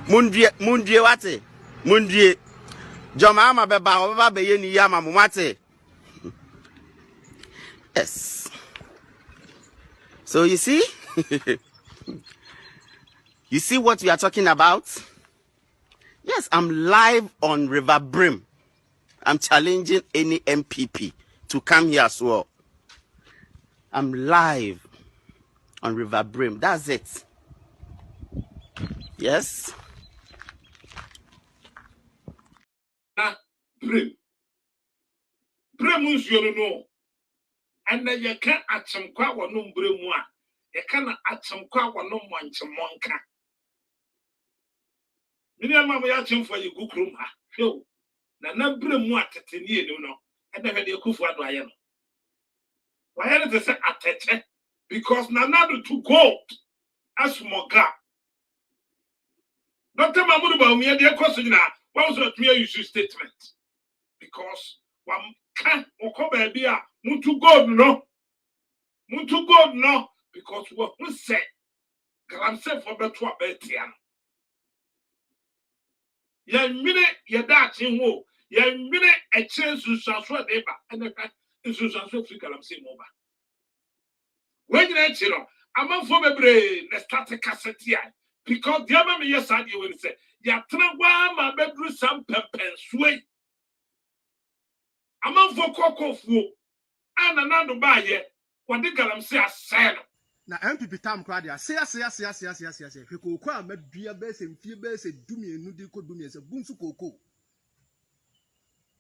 Mundrie wate. Mundrie. Jomama beba be yeni yama mumate. Yes. So you see? You see what we are talking about? Yes, I'm live on River Brim. I'm challenging any MPP to come here as well. I'm live on River Brim. That's it. Yes. Brim. Brim is you know. And then you can't add some quack or no brim one. You cannot add some quack or no monka. Minimum yachim for you go room. Show. Na brim what at the near no. And never the kufa do I am. Why did they say atete? Because Nanado to go as moga. Dr. Mahmoud about me, dear question now. What was your issue statement? Because one can't or come baby, Muntu God no. Muntu God no. Because what we say, I'm saying for better betian. Yan minute, your dad in wo. Yan minute a chance to transfer neighbor and the fact is to transfer figure I'm saying over. When you know, I'm on for my brain, the static cassette here. Because the other me, yes, I will say, ya trawa my bedroom some pepper sway. I'm on for Kwaku and another buyer. What the girl I'm saying, said. Na MPP tam kwa dia say Kwaku a medua be se mfie be se dumi enu di ko dumi se bunsu Kwaku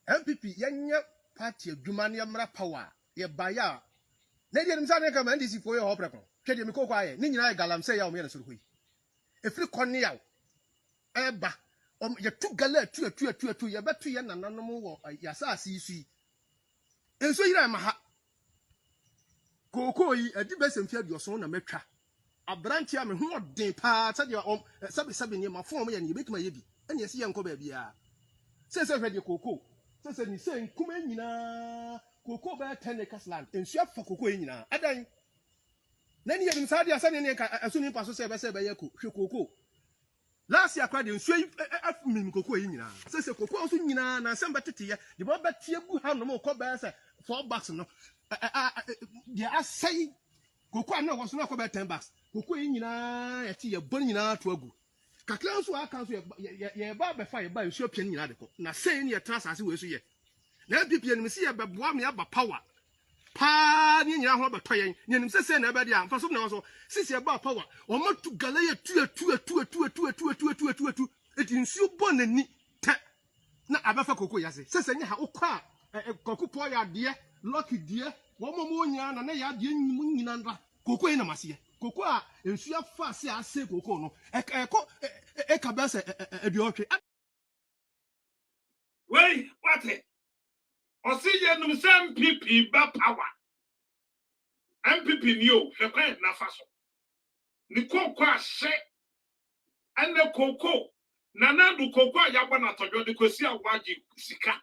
MPP yenye party adwuma ne mra power ye baya na dia nimsa ne ka man disi fo ye ho preko twede me Kwaku aye ni nyina galam say ya o me na so hoi efiri konne yaw eba ye tu gala atu ye betu ye nananom wo yasa asisi enso yira ma ha Kwaku yi adi besemfia dioso na metwa abrantia me ho den pa sade sabe ne ma fon ye ne betima ye bi ene ese ye nko ba bia se hwede Kwaku se ni se nkuma nyina Kwaku ba Tennekas land ensu afa Kwaku yi nyina adan na ni ye nim sade asa ne ka asu ni paso se be ye ko hwe Kwaku last year kwade ensu afumim Kwaku yi nyina se Kwaku asu nyina na asem betete ye de ba betie bu ha no mo ko ba se 4 bucks no they are saying Kwaku na was not about 10 bucks. Kwaku yi nyina yati ye bon nyina to agu. Kakla so aka so ye ba be fa ye ba nsuo pia nyina de ko. Na say ne ye transase we so ye. Na MPP nim se ye be boa me aba power. Pa ni nyina ho be to yen. Ni nim se na be dia mfa so na so sisi ye ba power. O ma tu gala ye tu. Eti nsuo bon nani te. Na abafa Kwaku yase. Se nya ha ukwa Kwaku po ya de lucky dear. Womo nya na ya de nyim nyina ndra Kwaku ina mase Kwaku a ensu afa se ase Kwaku no ka ba se eduotwe wait what o see ye num sam MPP ba power MPP ni o hwe kwan na fa so ni Kwaku a hye ene Kwaku nanadu Kwaku a yagba na todwo de kwesi awaji sika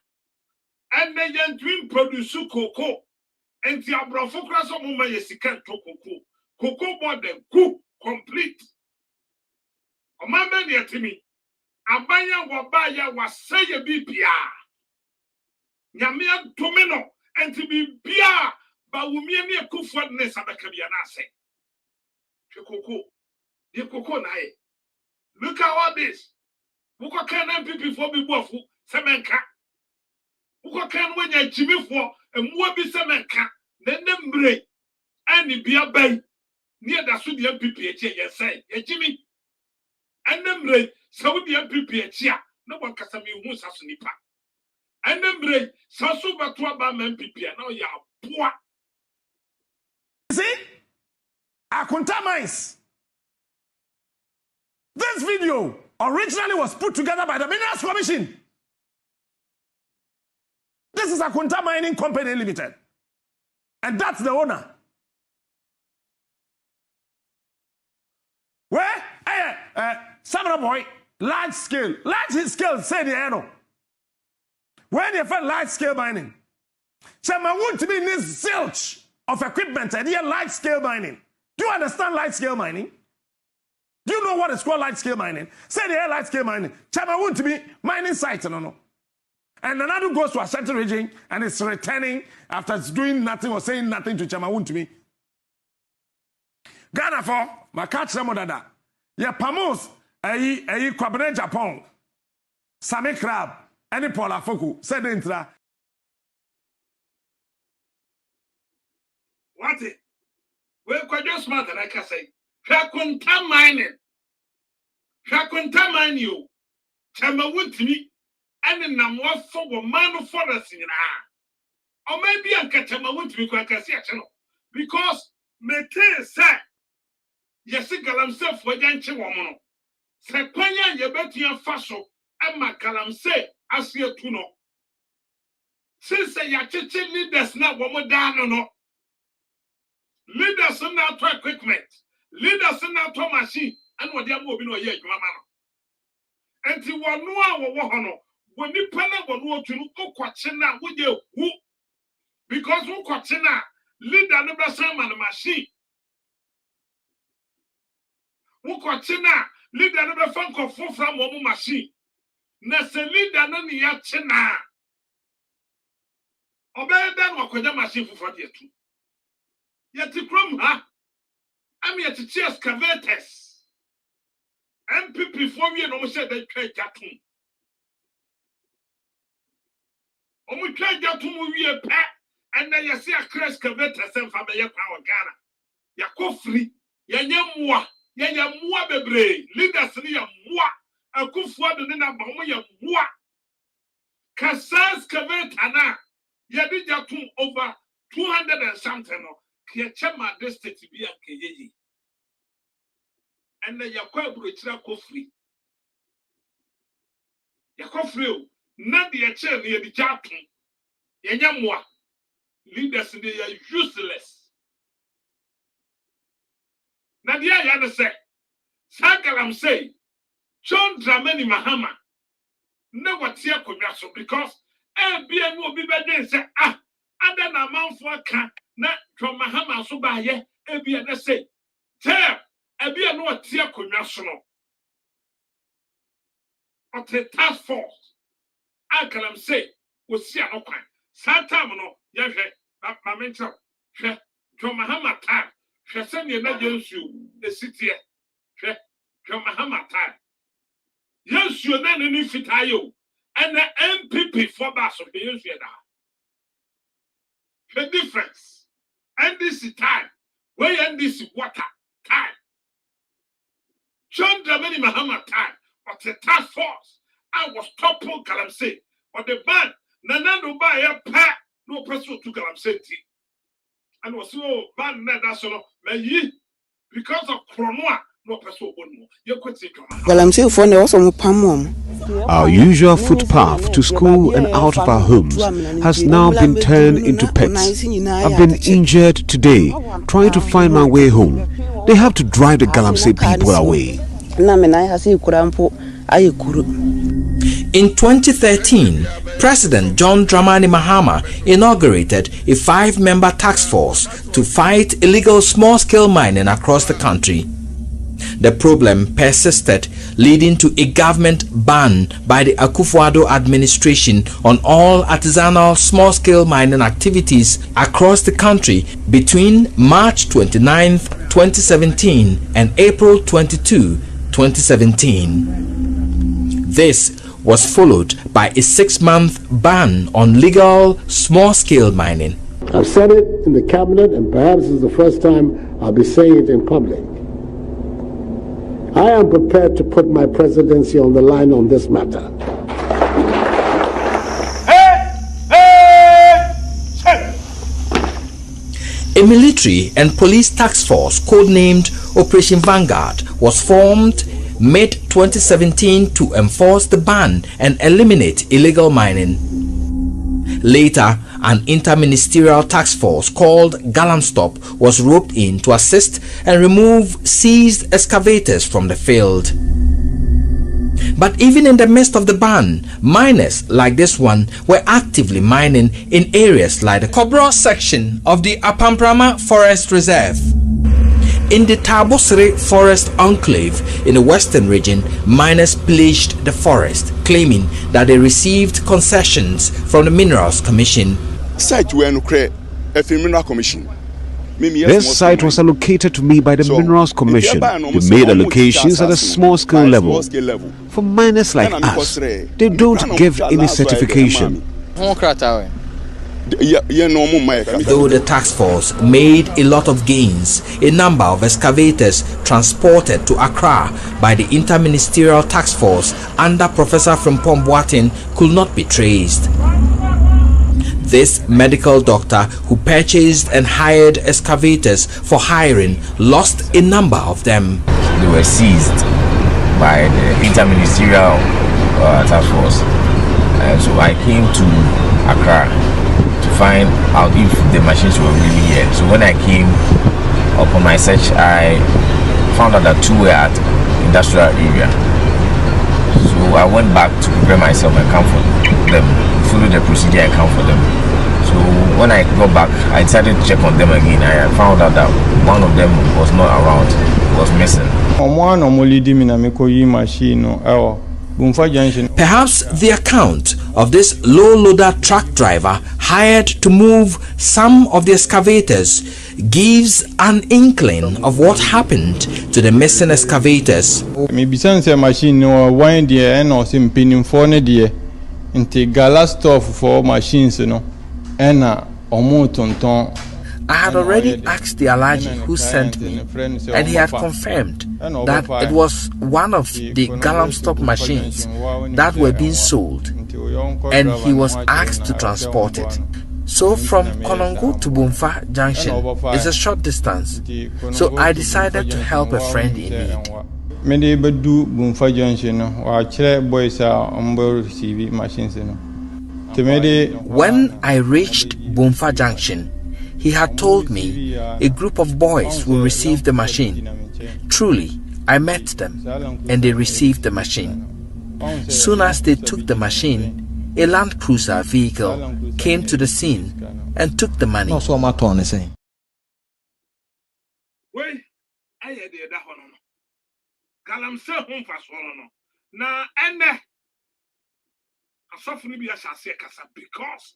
ene ye twin produce Kwaku enti abrofo kra so mo ma yesika to Kwaku board the complete o ma be ne atimi abanya wo ba ya waseye bibia nyame adomino enti bibia ba wumie ne akufo ne sabaka bia na ase Kwaku na ye look at all this wuko kan MPP for bi bofu semenka wuko kan wanya jimifo emua bi semenka nembre ani bia bai ni da so de MPP eche ye say ye jimi enemre saudi MPP eche a na wakasa mi hu saso nipa enemre saso bato aba MPP na ya poa. See Akunta Mines. This video originally was put together by the Minerals Commission. This is Akunta Mining Company Limited. And that's the owner. Where? Samra boy, large scale, say the eno. When you find large scale mining, Chama won't be in this zilch of equipment and here large scale mining. Do you understand large scale mining? Do you know what is called large scale mining? Say the large scale mining. Chama won't be mining site, no. And another goes to a certain region and it's returning after it's doing nothing or saying nothing to Chama won't be. Ghana for my catch them dada. Yeah, Pamos, Kwabene Japan, Same Crab, any Paula Foku, said intra. What it? We're quite just smart and I can say, Shakunta mining. Shakunta mine you. Chama won't me. And then I'm what for a man of forest in or maybe I'm catching my won't be quite a channel. Because Mete said, yes, Galamse for Yanchi woman. Sepanya, you bet your fashion, and my Galamse, as you to know. Since a yachichi leaders now, woman down or no. Leaders are now to equipment, leaders are now to machine, and what they are moving on here, mamma. And you want no when you pen up on what you look watching now with you, who? Because who watching now, leader never summon the machine. Who watching now, leader never found from one machine. Nasa leader none yachina. Obey them or could machine for 40 years. Yet the crumb, huh? I'm yet to cheers cavetes. MPP for me and almost said they trade Jatun. Almost trade Jatun will be a pet, and then you see a crash cavetes and from the power Ghana. Ya free, ya yamwa, ya yamwa bebre, leaders near moi, a kufwa de nina bama ya moi. Cassas cavetana, ya did Jatun over 200 and something. Kiachama district to be a Kayi. And then Yakwa Bruchra Kofri. Yakofrio, not the chair near the Jatun. Yanyamwa. Leaders they are useless. Nadia Yana say, Sakalam say, John Dramani Mahama. Never tear commercial because LBN will be better say, and then a man for a cat. Na from Mahama so by ye, Ebia na say, tell Ebia no tia conventional. But the task force, I can say, was see no kind. Santamano, yes, my mentor, from Mahama time, she send you not you, the city, from Mahama time. Yes, you're not any fit, and the MPP for Bass of the years. The difference. And this is time. Where and this is water time. John Dramani Mahama time. But the task force. I was toppled Galamsey. But the band, Nanando by a pack, no person to Galamsey. And was no band national, because of Cronoa, no person would know. You could say Galamsey for the awesome Pamum. Our usual footpath to school and out of our homes has now been turned into pits. I've been injured today, trying to find my way home. They have to drive the Galamsey people away. In 2013, President John Dramani Mahama inaugurated a 5-member task force to fight illegal small-scale mining across the country. The problem persisted, leading to a government ban by the Akufo-Addo administration on all artisanal small-scale mining activities across the country between March 29, 2017 and April 22, 2017. This was followed by a 6-month ban on legal small-scale mining. I've said it in the cabinet, and perhaps this is the first time I'll be saying it in public. I am prepared to put my presidency on the line on this matter. A military and police task force codenamed Operation Vanguard was formed mid-2017 to enforce the ban and eliminate illegal mining. Later, an interministerial task force called Galamstop was roped in to assist and remove seized excavators from the field. But even in the midst of the ban, miners like this one were actively mining in areas like the Kobro section of the Apamprama Forest Reserve. In the Tabosere Forest Enclave in the western region, miners pillaged the forest, claiming that they received concessions from the Minerals Commission. This site was allocated to me by the Minerals Commission. They made allocations at a small-scale level. For miners like us, they don't give any certification. Though the task force made a lot of gains, a number of excavators transported to Accra by the Interministerial Task Force under Professor Frimpong Boateng could not be traced. This medical doctor who purchased and hired excavators for hiring lost a number of them. They were seized by the Interministerial Task Force. So I came to Accra to find out if the machines were really here. So when I came upon my search, I found out that 2 were at industrial area. So I went back to prepare myself and come for them, follow the procedure and come for them. So when I got back, I decided to check on them again. I found out that one of them was not around, was missing. Perhaps the account of this low-loader truck driver hired to move some of the excavators gives an inkling of what happened to the missing excavators. I had already asked the Alaji who sent me, and he had confirmed that it was one of the Galamstop machines that were being sold, and he was asked to transport it. So from Konongo to Bumfa Junction is a short distance, so I decided to help a friend in need. When I reached Bumfa Junction, he had told me a group of boys will receive the machine. Truly, I met them and they received the machine. Soon as they took the machine, a Land Cruiser vehicle came to the scene and took the money. Because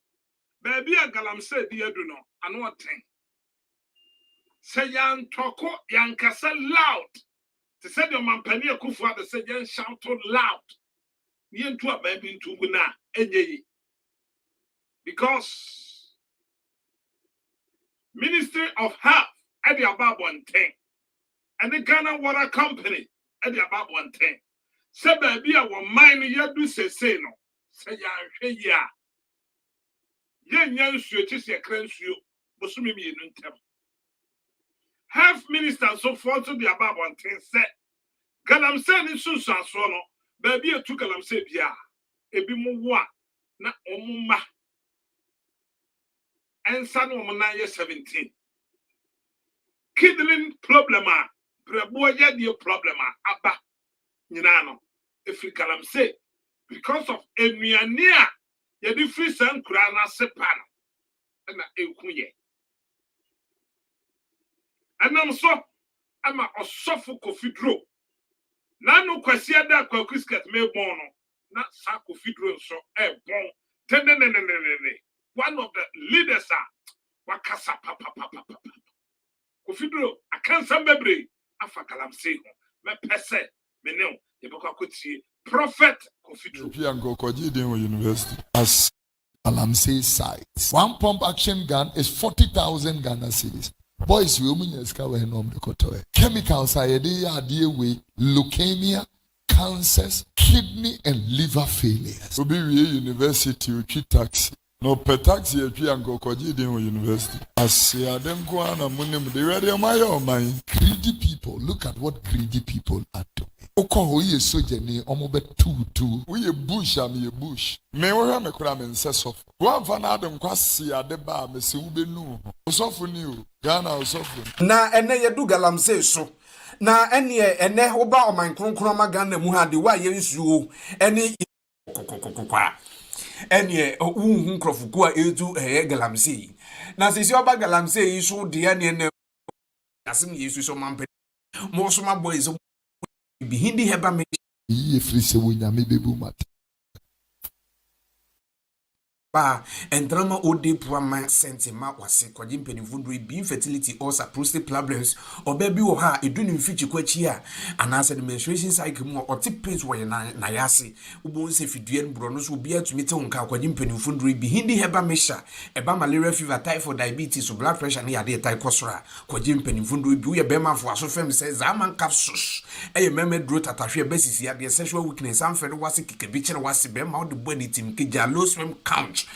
baby a galamsey di edu no ano oten say yan toko yan kasa loud to say the mampani akufu ade say yan shout loud yen to a baby ntungu na enyeyi because Ministry of Health at the above 110 and the Ghana Water Company at the above 110 say baby a wo mine yadu say no say yan hwe ya Health Minister so far to the above 110 said Galamsey ni so no baby a took Galamsey bia ebi mu wa na omuma ensa no mo na 17 kidney problem a brebo ya die problem a aba nyina no efi Galamsey because of enuania ye di free san kura na sepan na ekuye anam so ama osofo kofidro na no kwasi ada Kwaku skirt me bon no na sa kofidro so bon tenenenenene one of the leaders wakasa papa kofidro akansa mebre afa Galamsey ho me pese me ne ye beko akotie prophet kofidro University as Galamsey sites. One pump action gun is 40,000 Ghana cedis. Boys, we chemicals are the leukemia, cancers, kidney and liver failures. Obi University uchi taxi. No petaxi and go University. As them go on and they ready on my greedy people. Look at what greedy people are doing. Oko ye soje ni omobe tutu. We bush am ye bush. Me wo me kura me nsesof. Wo fa na adem kwase ade ba me se wo benu. Osofu ni o. Ghana osofu. Na ene ye du Galamsey so. na ene oba oman kronkron magana mu ha de wa ye nsuo ene kokokokokwa ene unhu nkrofuku a edu galamsey na sisi oba galamsey so de ene asim yesu so mampe mo so maboy so bi hindi heba me Ye free se wonyame bebu mat. ba endrama ode puama sentiment wase kwaji mpenifundro bi infertility or prostate problems oba bi wo ha edunu mfichi kwachi a anase the menstruation cycle mu oti pace wo na yase ubo nse fidue nbro no so obi atumi te wonka kwaji mpenifundro bi hindi heba mesha eba malaria fever typhoid diabetes blood pressure ne yade tai kosora kwaji mpenifundro bi wo ye be manfo aso fem se zaman capsules eye meme dro tatahwe besisi ya de sexual weakness amfere wase kikebi kire wase be ma wo de boni tim kija low sperm count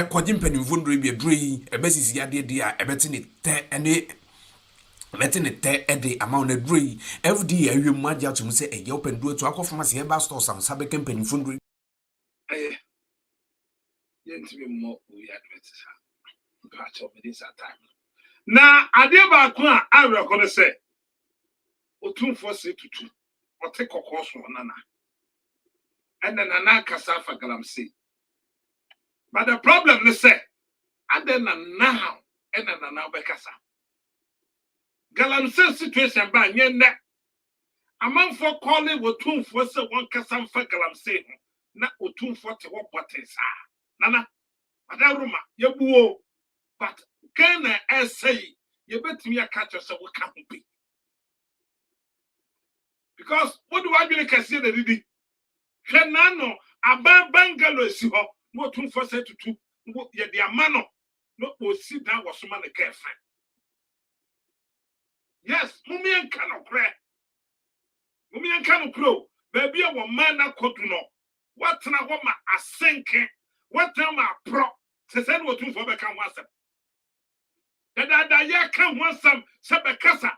kwaji mpenimvundro bi adroi ebesisi yade dia ebeti ne te ene ebeti ne te ede amount na droi fda awem agya tum se eye open do to akofama se heba store sam sabe mpenimvundro yentimi mo we advertise patch of this time na ade ba ko a arekọ se otumfo se tutu ote kokoso nana ene nana kasa fa galamsey. But the problem is say, and then now, and then now bekasa. Galamsey situation ba nyenne. Among for calling with 2 for say 1 kasam for galamsey. Na otum for te what potesa. Nana, madaruma, yebuo. But can I say, you bet me a catch yourself what can't be. Because what do I really consider the didi? Kenano, aban bangalo si ho. No 2 for say to 2. Ye dia mano no o sit down was man the girlfriend. Yes, mummy and cano cry. Mummy and cano crow. Baby, a woman na kotuno. What na woma asenke? What time a pro? Se send what 2 for become once. Da ya can once some bekasa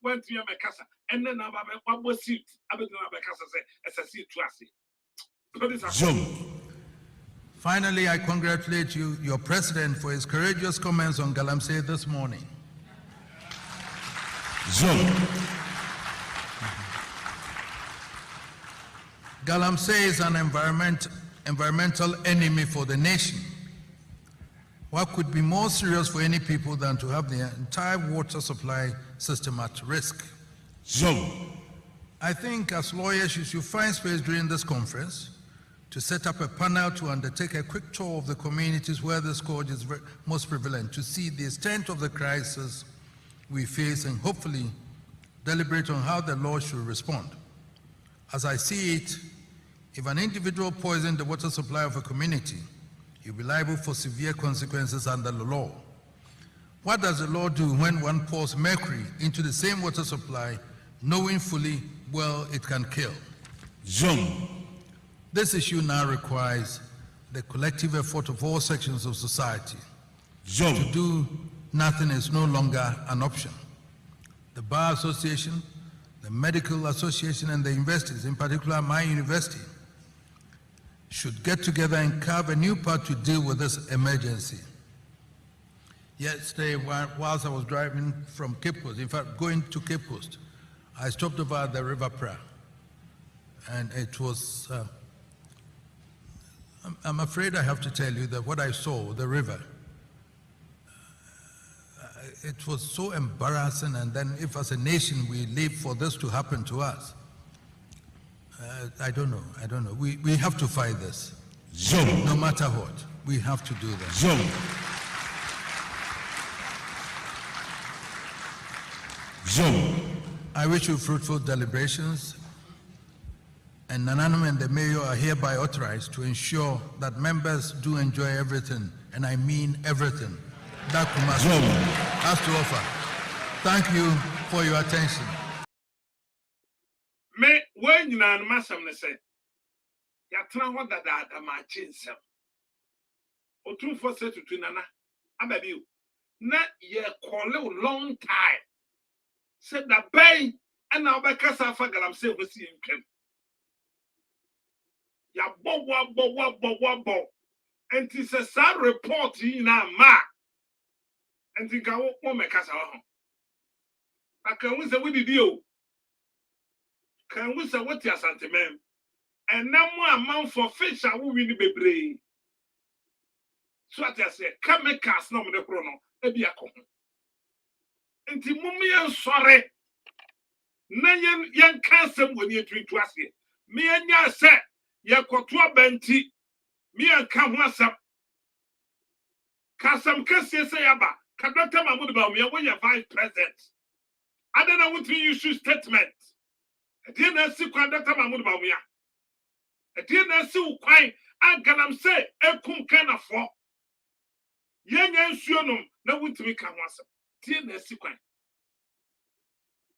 went to your bekasa and then about what seat abedna bekasa say as a seat to us. Finally, I congratulate you, your president, for his courageous comments on Galamsey this morning. Galamsey is an environmental enemy for the nation. What could be more serious for any people than to have the entire water supply system at risk? I think as lawyers you should find space during this conference to set up a panel to undertake a quick tour of the communities where this scourge is most prevalent, to see the extent of the crisis we face and hopefully deliberate on how the law should respond. As I see it, if an individual poisons the water supply of a community, he'll be liable for severe consequences under the law. What does the law do when one pours mercury into the same water supply, knowing fully well it can kill? This issue now requires the collective effort of all sections of society. To do nothing is no longer an option. The Bar Association, the Medical Association, and the universities, in particular my university, should get together and carve a new path to deal with this emergency. Yesterday, whilst I was driving from Cape Coast, in fact, going to Cape Coast, I stopped over at the River Pra, and it was, I'm afraid I have to tell you that what I saw, the river, it was so embarrassing, and then if as a nation we live for this to happen to us, I don't know. We have to fight this. No matter what, we have to do that. I wish you fruitful deliberations, and Nananum and the mayor are hereby authorized to ensure that members do enjoy everything, and I mean everything, that Kumasi has to offer. Thank you for your attention. Me when you na masam ne say ya tran ho dada ma chinsem otum for say to nana ababi na ye call long time said that bay and now be kasa fa galamsey ho si ntwem ya bo and it's a sad report na ma and think I won't make kasa ho I can we say we did you? Can we say what your sentiment? And now more amount for fish I will win the baby. So I say, come make us no the chrono, a be a con. And the mummy sorry. Nayan young cancer when you treat to us here. Me and ya said, ya quatua benti, me and come once up. Casam Cassia say about, Kadaka Mahmoud about me when you're vice president. I don't know what you issue statement. I didn't see Kadaka Mahmoud about me. I didn't see why I can say, a kum can afford. Young and Sionum, no one to me come once up. Didn't see why.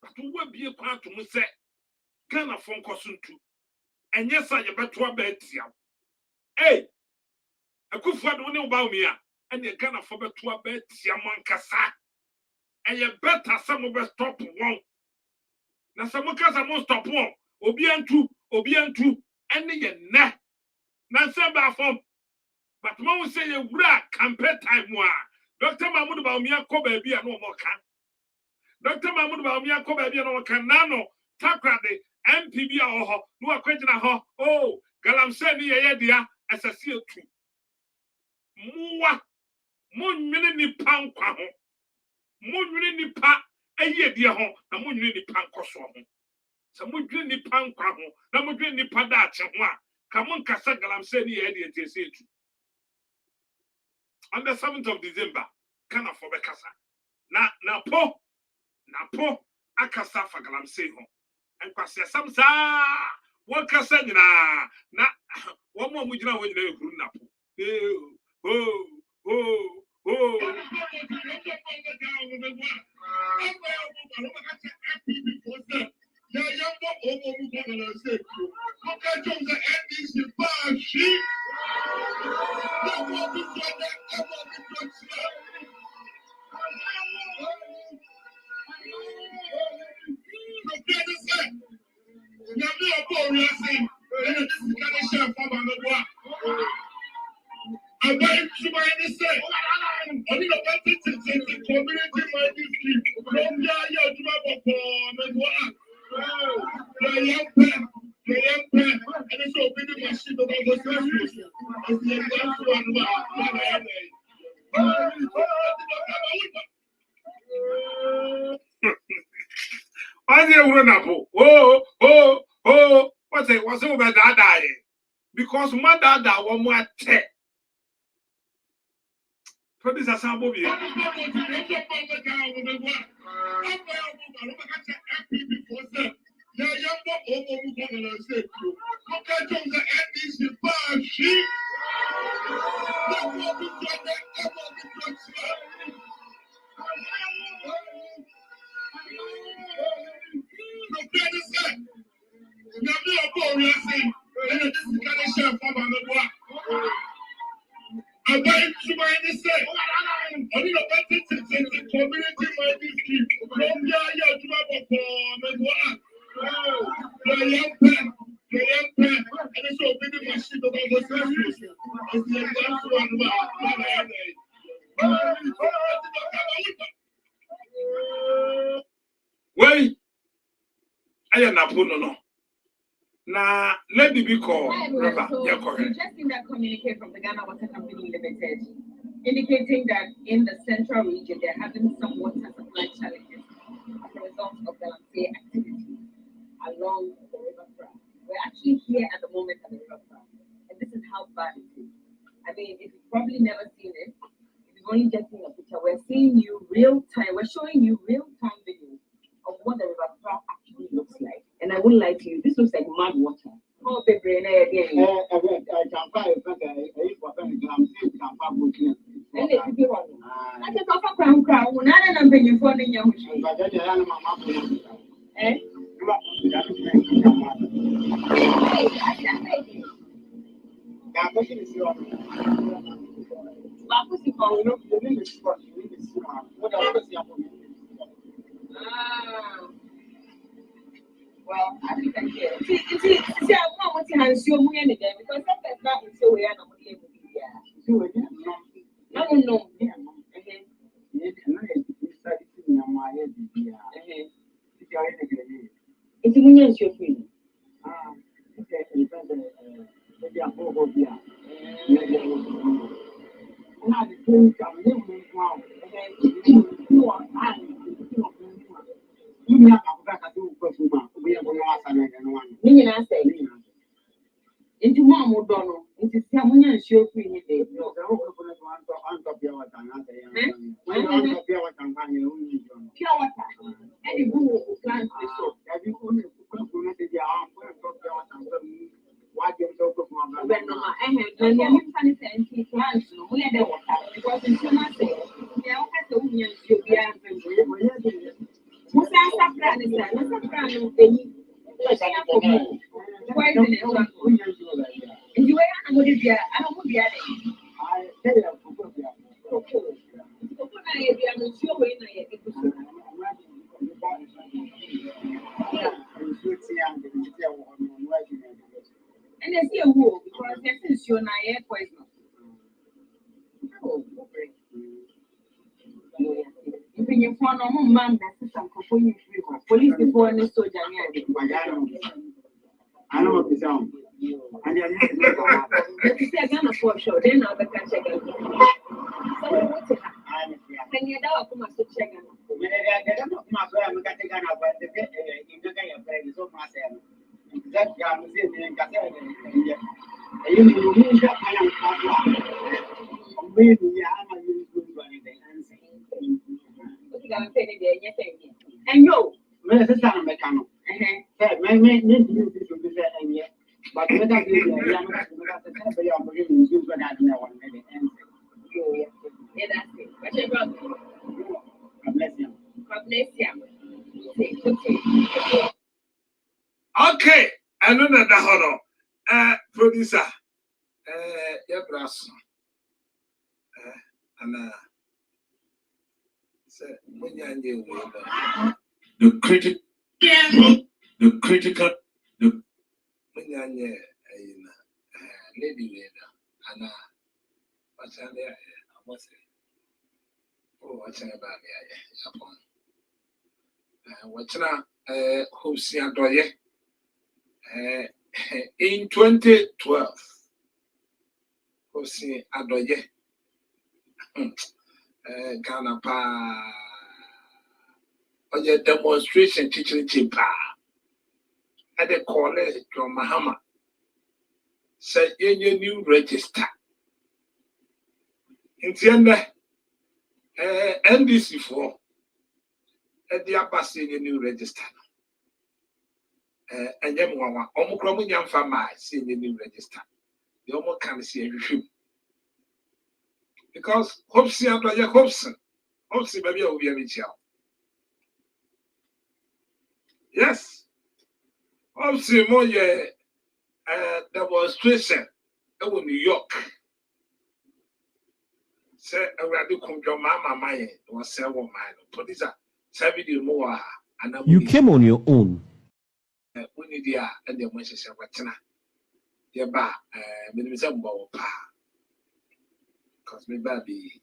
But who will be a part to me say, can a phone costume too. And yes, I bet to a bed. Hey, I could find one about me. And you can't afford to a bed, Yaman Cassa. And you better some of us stop one. Now, some of us won't stop one. Obian two, and the net. Now, some by form. But Mom say you rat campaign time one. Dr. Mahmoud about me, a cover be a no more can. Dr. Mahmoud about me, a cover be a no can. Nano, Takrade, MPB or no question at her. Oh, Galam said me a dear as a seal tree. Mua. Moon mini pound quaho. Moon mini pa a year dear home, and moon mini pound cosso. Some would drink the pound quaho, no more drink the padach and one. Come on, Cassagalam said the idea to say on the 7th of December, can afford a cassa. Na po, a cassa for Galam say home. And Quassia some sa what cassagna na one more would you know when they grew up. Oh. I went to my say, I need a better community mighty sleep. From there, you to my phone and what? The young pen, and it's open the machine of our service. As the young one, why do you run up? Oh, what's it? What's over that die? Because my dad one more tech. Produce a sample here. I went to my say, I need a better community mighty sleep. From there, you to my phone and what? The young pen, and it's open the machine of our service. As the young one, wait, I am not putting on. Now, let me be called. So you're correct. you just seen that communique from the Ghana Water Company Limited, indicating that in the central region they're having some water supply challenges as a result of the activity along the river front. We're actually here at the moment at the river front, and this is how bad it is. I mean, if you've probably never seen it, if you've only just seen a picture, we're seeing you real time. We're showing you real time videos of what the river front actually looks like. And I wouldn't lie to you, this looks like mud water. Oh, baby, well, I think I hear. See, I want to hand you money again because sometimes now it's so we are not able to be here. No. munye nsuo free. Into mom dono, into Samuel show free in the pure water. Any who plant the soap. Because in China, say, and they see a war because they see your air poison. You bring your phone on mom, that's some company police before and soldier. I know what it's on. And you're going to for sure, then I'll be catching it. So, what's it? When you're down, come on to check it. And yo, but okay, I know that the honor. Producer, yeah, brass. And when you're the critical, when you're lady and what's there? What's it? Oh, what's about me? What's now? Who's Doye? In 2012, who's Adoye? Ghana pa. Oye demonstration teaching chimpa. At the college from Mahama. Say you new register. In the end, NDC for at the passing a new register. And then one almost young farmer seeing the new register. The almost can see a review. Because Hopsy and Roger Hobson, Hopsy baby will be a rich. Yes, Hopsy more demonstration in New York. Say a radical come your mama mine was several mine. Put this up, 70 more. You came on your own. We need the and the message of Watina. Dear Ba, Minimum Bow Pa. Because me baby,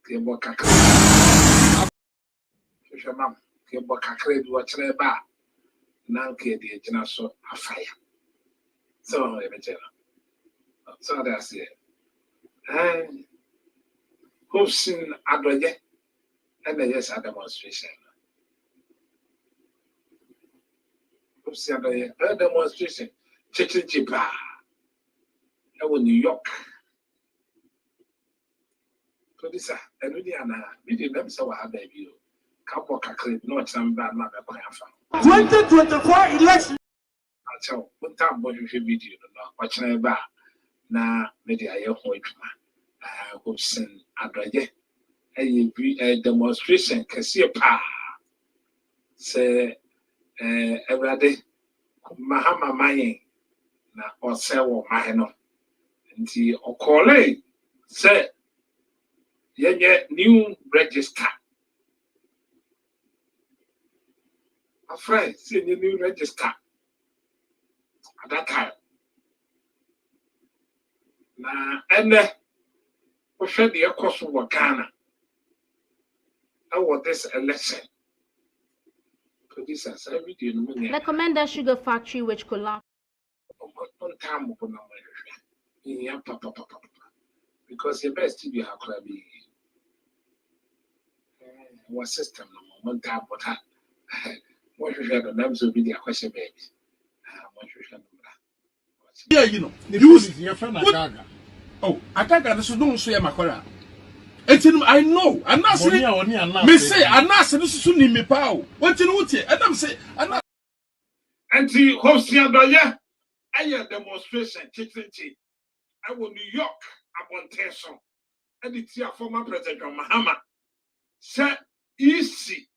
Kimbo Kaka. Mom, Kimbo Kaka, Watina Ba. Nanke the Genaso a fire. So, let me tell you. So that's it. And who's seen Adoye? And yes, a demonstration. Who's seen Adoye? A demonstration. Chichichipa. I was New York. Producer, and we didn't know so I baby you. Couple Kakri, no time bad mother. 2024 election. I'll tell one time what you should video. Watching about now, maybe I hear who's seen Adoye. A demonstration, Cassia say, every day, Mahama Mayen, na or sell Maheno. And he or call say, yeah, new register. A friend, see the new register at that time. Now, and we said the course of Ghana. I want this election. producers every day no me. Recommend that sugar factory which collapsed. On time ko na mo hwehwe. Yeah, papa. Because the best be ha kra bi. What system no on time but ha. What hwehwe no nam so bi dia kwese baby. What hwehwe no. Yeah, you know. Your friend Agaga. Oh, Agaga, this is no so makora. I know. I'm not saying. Me say, I'm not saying this is so me pow. What you know? And I'm saying, I'm not. And the Hosian Doya, I had demonstration, I will New York upon tension. And it's your former president Mahama. Say, easy.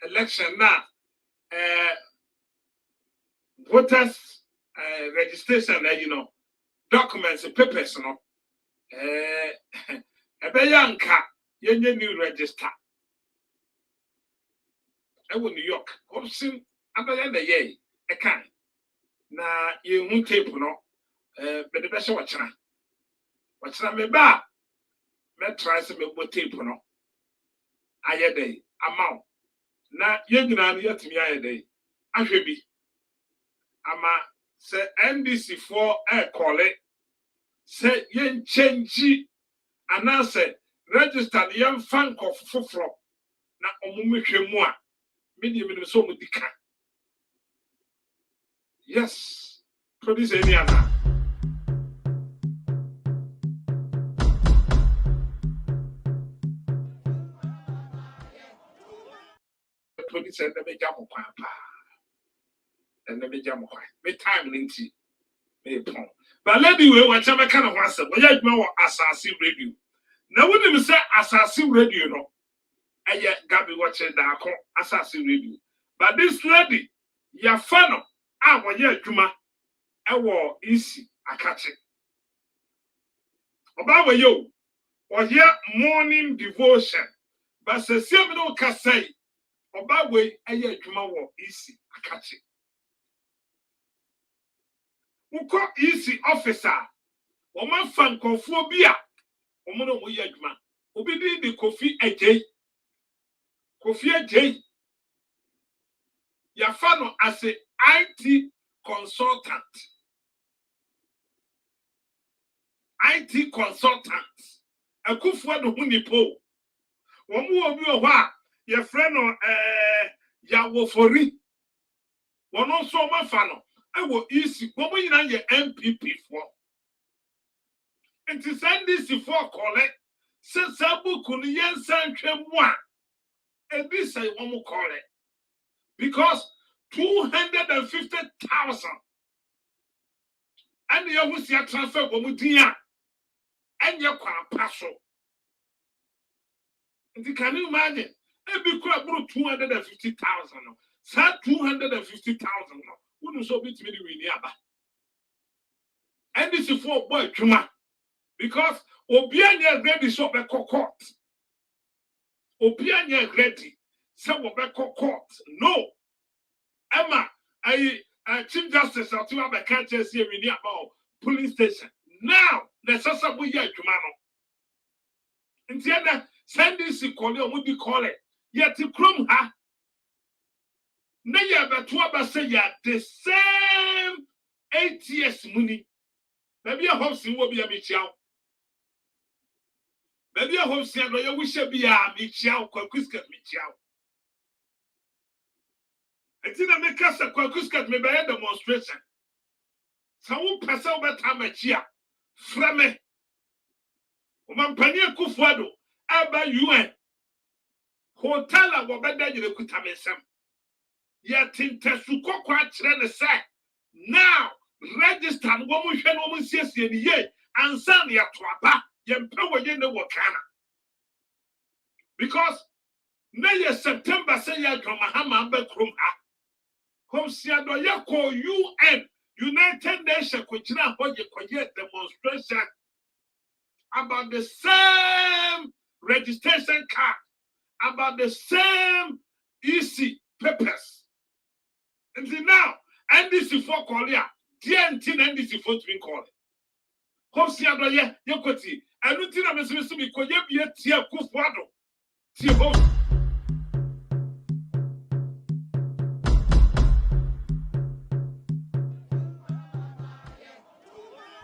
Election now. Voters registration, you know, documents, papers, you know. Ebeyanka, you new register. I will New York. Hopsin, Abayanda ye, a can. Na you won't tape, no. But the best watcher. Watcher me ba. Me try some tape, no. Aye day, amount. Na you yet me aye day. I should be. Ama say NDC for call it. Say yen change and now say register the young fan of fufro. Na omumihwe mu a me so mu dika. Yes, produce any other. Produce and the jam kwa pa. And the jam kwa. Me time linti. Me pon. But lady we watch am kind of answer. But yeah, me assassin radio. Now when you say assassin radio no. Aye Gabi watching the assassin radio. But this lady, your fan when you juma, I war easy, I catch it. About you, or here morning devotion, but the same no can say, about way, I juma war easy, I catch it. Who call easy officer, or my fan conphobia, or mono yajma, obedient the coffee a day. Kofi J. Yafano as a IT consultant. IT consultant. A kufwa no hunipo. Wamu obi wa your friend Yawofori. One so mafano. I will easy. Wamu yina ye MPP for. And to send this before collect. Since Sabu Kuniyan Sanche moi. And this I want to call it because 250,000 and you will see a transfer from Mudia and your passo. And can you imagine? Every crowd 250,000. Sad 250,000. Wouldn't so be to me the and this is for boy Juma because Obiania ready so be court. Obianya ready. Some will be court. No. Emma, Chief Justice of Tiwa can't just hear me about police station. Now, the Sasa Buya Jumano. And the other send this call you would be call it. Yet to crum ha. Naya Batuaba say ya the same 8 years money. Maybe a house will be a Michel. Maybe a home stand where you wish to be a Michel, Kwakuskat Michel. And then I make us a Kwakuskat may be a demonstration. Some person over time a cheer. Frame. Umampania Kufuado, Abba UN. Hotel of Obeda you could have some. Yet in Tesuko Quatren say, now register woman can almost see the year and send your twapa. Because May September say ya Mahama Bekrum ha. Homesiado ya call UN United Nations Kuchina Hoye demonstration about the same registration card, about the same easy papers. And see now, NDC for Korea, TNT NDC for to be called. Homesiado ya Yokoti. I don't think I'm supposed to be quiet yet. Tia Kufuado. Tia Ho.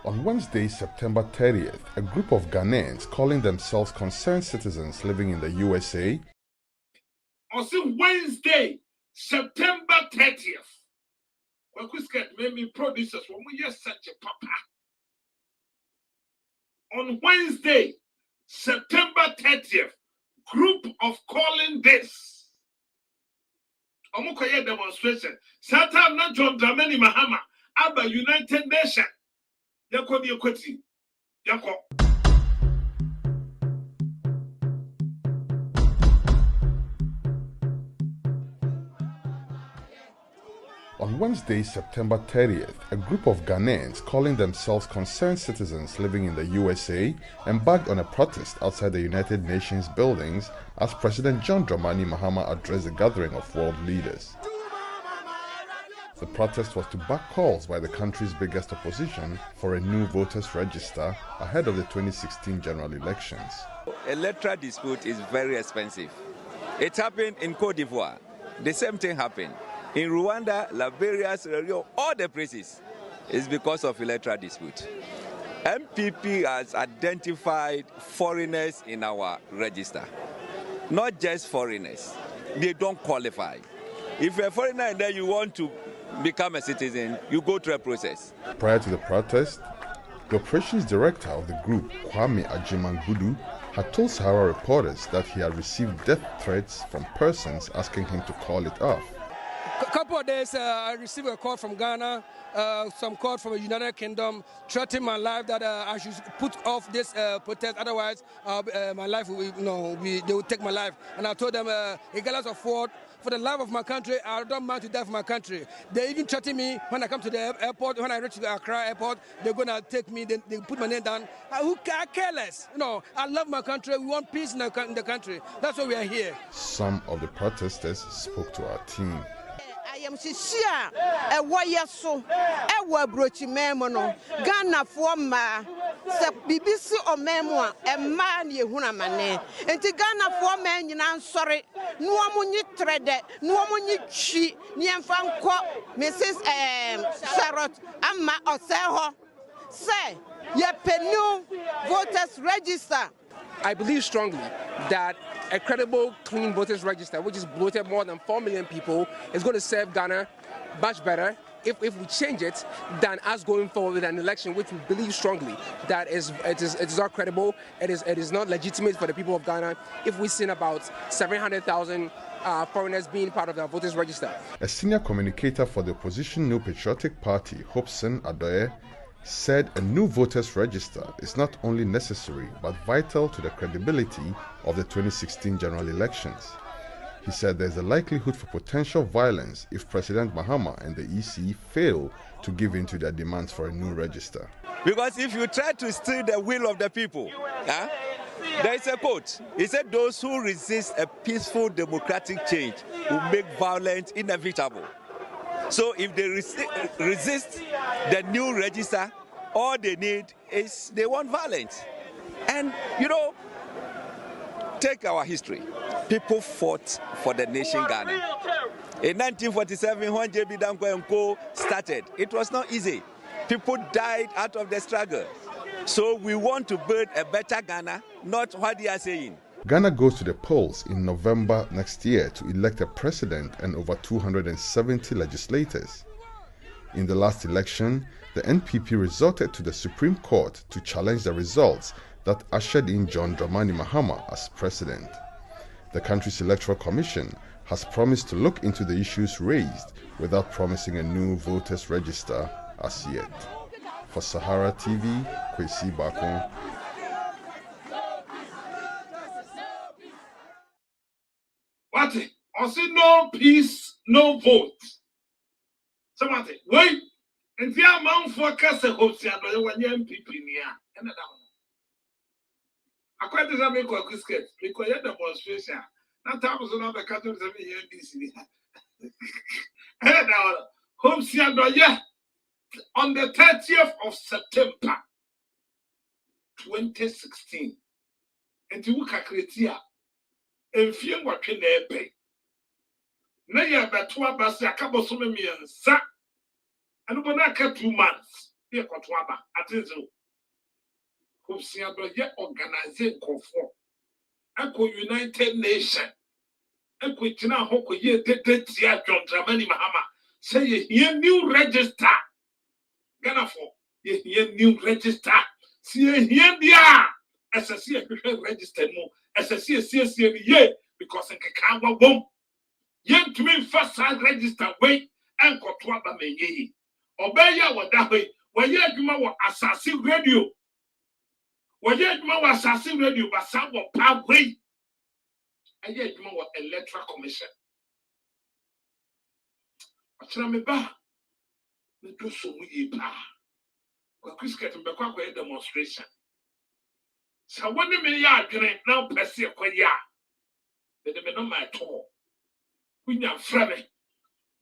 On Wednesday, September 30th, a group of Ghanaians calling themselves concerned citizens living in the USA. On Wednesday, September 30th. Kwaku made me producers when we just such a papa. On Wednesday, September 30th, group of calling this. Omukoye demonstration. Satan na John Dramani Mahama. Abba United Nations. Yako di equity. Yako. On Wednesday, September 30th, a group of Ghanaians calling themselves concerned citizens living in the USA embarked on a protest outside the United Nations buildings as President John Dramani Mahama addressed the gathering of world leaders. The protest was to back calls by the country's biggest opposition for a new voters' register ahead of the 2016 general elections. Electoral dispute is very expensive. It happened in Cote d'Ivoire. The same thing happened. In Rwanda, Liberia, Sierra Leone, all the places is because of electoral dispute. MPP has identified foreigners in our register. Not just foreigners. They don't qualify. If you're a foreigner and then you want to become a citizen, you go through a process. Prior to the protest, the operations director of the group, Kwame Ajimangudu, had told Sahara reporters that he had received death threats from persons asking him to call it off. A couple of days, I received a call from Ghana, some call from the United Kingdom, threatening my life that I should put off this protest. Otherwise, my life will, they will take my life. And I told them, regardless of what, for the love of my country, I don't mind to die for my country. They even threaten me when I come to the airport. When I reach the Accra airport, they're gonna take me. They put my name down. I care less. I love my country. We want peace in the country. That's why we are here. Some of the protesters spoke to our team. I am Sisia, a warrior so, a war broachy memono, Ghana for ma, BBC or memoir, a man ye hunamane, and to Ghana for men, I'm sorry, no one you tread, no one you cheat, Nian Franco, Mrs. Charlotte, Amma or Seho. Say, ye new voters register. I believe strongly that a credible, clean voters register, which is bloated more than 4 million people, is going to serve Ghana much better if we change it than us going forward with an election, which we believe strongly that it is not credible, it is not legitimate for the people of Ghana if we seen about 700,000 foreigners being part of the voters register. A senior communicator for the opposition New Patriotic Party, Hobson Adoye, said a new voters register is not only necessary but vital to the credibility of the 2016 general elections. He said there is a likelihood for potential violence if President Mahama and the EC fail to give in to their demands for a new register. Because if you try to steal the will of the people, there is a quote. He said those who resist a peaceful democratic change will make violence inevitable. So if they resist the new register, all they need is they want violence. And take our history. People fought for the nation Ghana. In 1947, when J.B. Danko and Co. started, it was not easy. People died out of the struggle. So we want to build a better Ghana, not what they are saying. Ghana goes to the polls in November next year to elect a president and over 270 legislators. In the last election, the NPP resorted to the Supreme Court to challenge the results that ushered in John Dramani Mahama as president. The country's Electoral Commission has promised to look into the issues raised without promising a new voters register as yet. For Sahara TV, Kwesi Bakon. What? I say no peace, no vote. Somebody, wait. And the amount for Casa Hosia, no one MPP near. And I quite as I make a biscuit because the demonstration. Not time was another country of the DC. And Hosia, on the 30th of September 2016. And you look at Cretia and fear what can they pay. Now you have about 2 hours, a couple of me and sack. And when I kept 2 months, here got 2 hours, at least. Who see about yet organizing conform. Echo United Nations. Echo China Hoko ye did John Dramani Mahama. Say ye new register. Ghana for ye new register. See here dia. As I see a register more. As I see a ye because in Kakawa womb. Yen to me first register way and Kotwaba me ye. Obey ya what that way. Where ye do assassin radio. Where ye do assassin radio, but some will power way. And yet, you know electoral commission. What's me ba? Me do so we ba. Kwaku get me Kwaku demonstration. So when me ya adwene now pese kwaya. Me de me no my to. We nya frɛ me.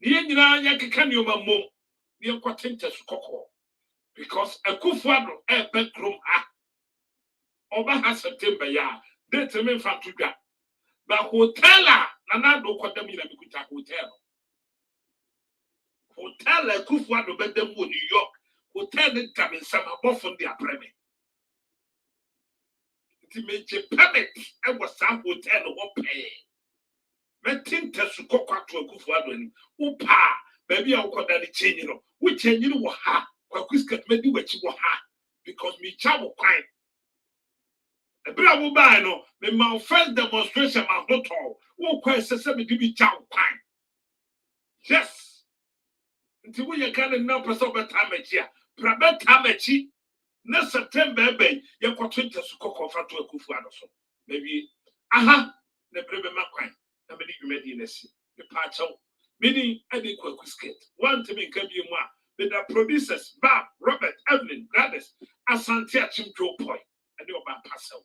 Ne nyina ya keka ne oma mom. Ne kwatente su kokɔ. Because Akufo-Addo e be krom ha. Oba ha September ya. Date me fa to dwa. But hotel na do kodam ina bi kuta hotel. Hotel Akufo-Addo be dem wo New York. Hotel ne tamen sama bofo ndi apreme. Ti meje permit e was some hotel no pay. Metinta su kokwa to Akufo-Addo ani. Upa baby a ukoda ni change no. We change no wo ha. Kwaku skat me di wachi wo ha because me cha wo kwan. The bravo by no, my first demonstration, my hotel, who questions me to be chow pine. Yes, until we can now press over time at year. Prabet Tamachi, next September, bay, you got 20 to cook for to a Kufuano. Maybe, aha, the brave Macquine, I believe you made in a sea. The patch out, meaning any quick skate. One to make a be one with the producers, Bob, Robert, Evelyn, Gladys, Asante Chimjo Point. And you about Passover.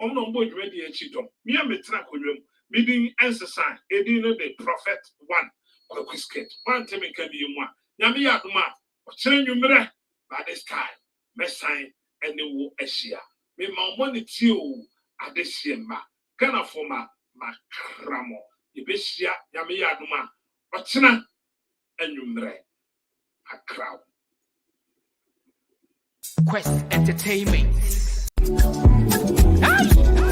On board ready and cheat on. Me and Metraculum, meeting answer sign, Edina the prophet one, or Quisket, one to make a new one. Yamia Duma, or change you by this time, Messine and the war Asia. Me my money too at this year, Ghana for my cramo, Ibisia, Yamia Duma, or China and you a crowd. Quest Entertainment. Hey!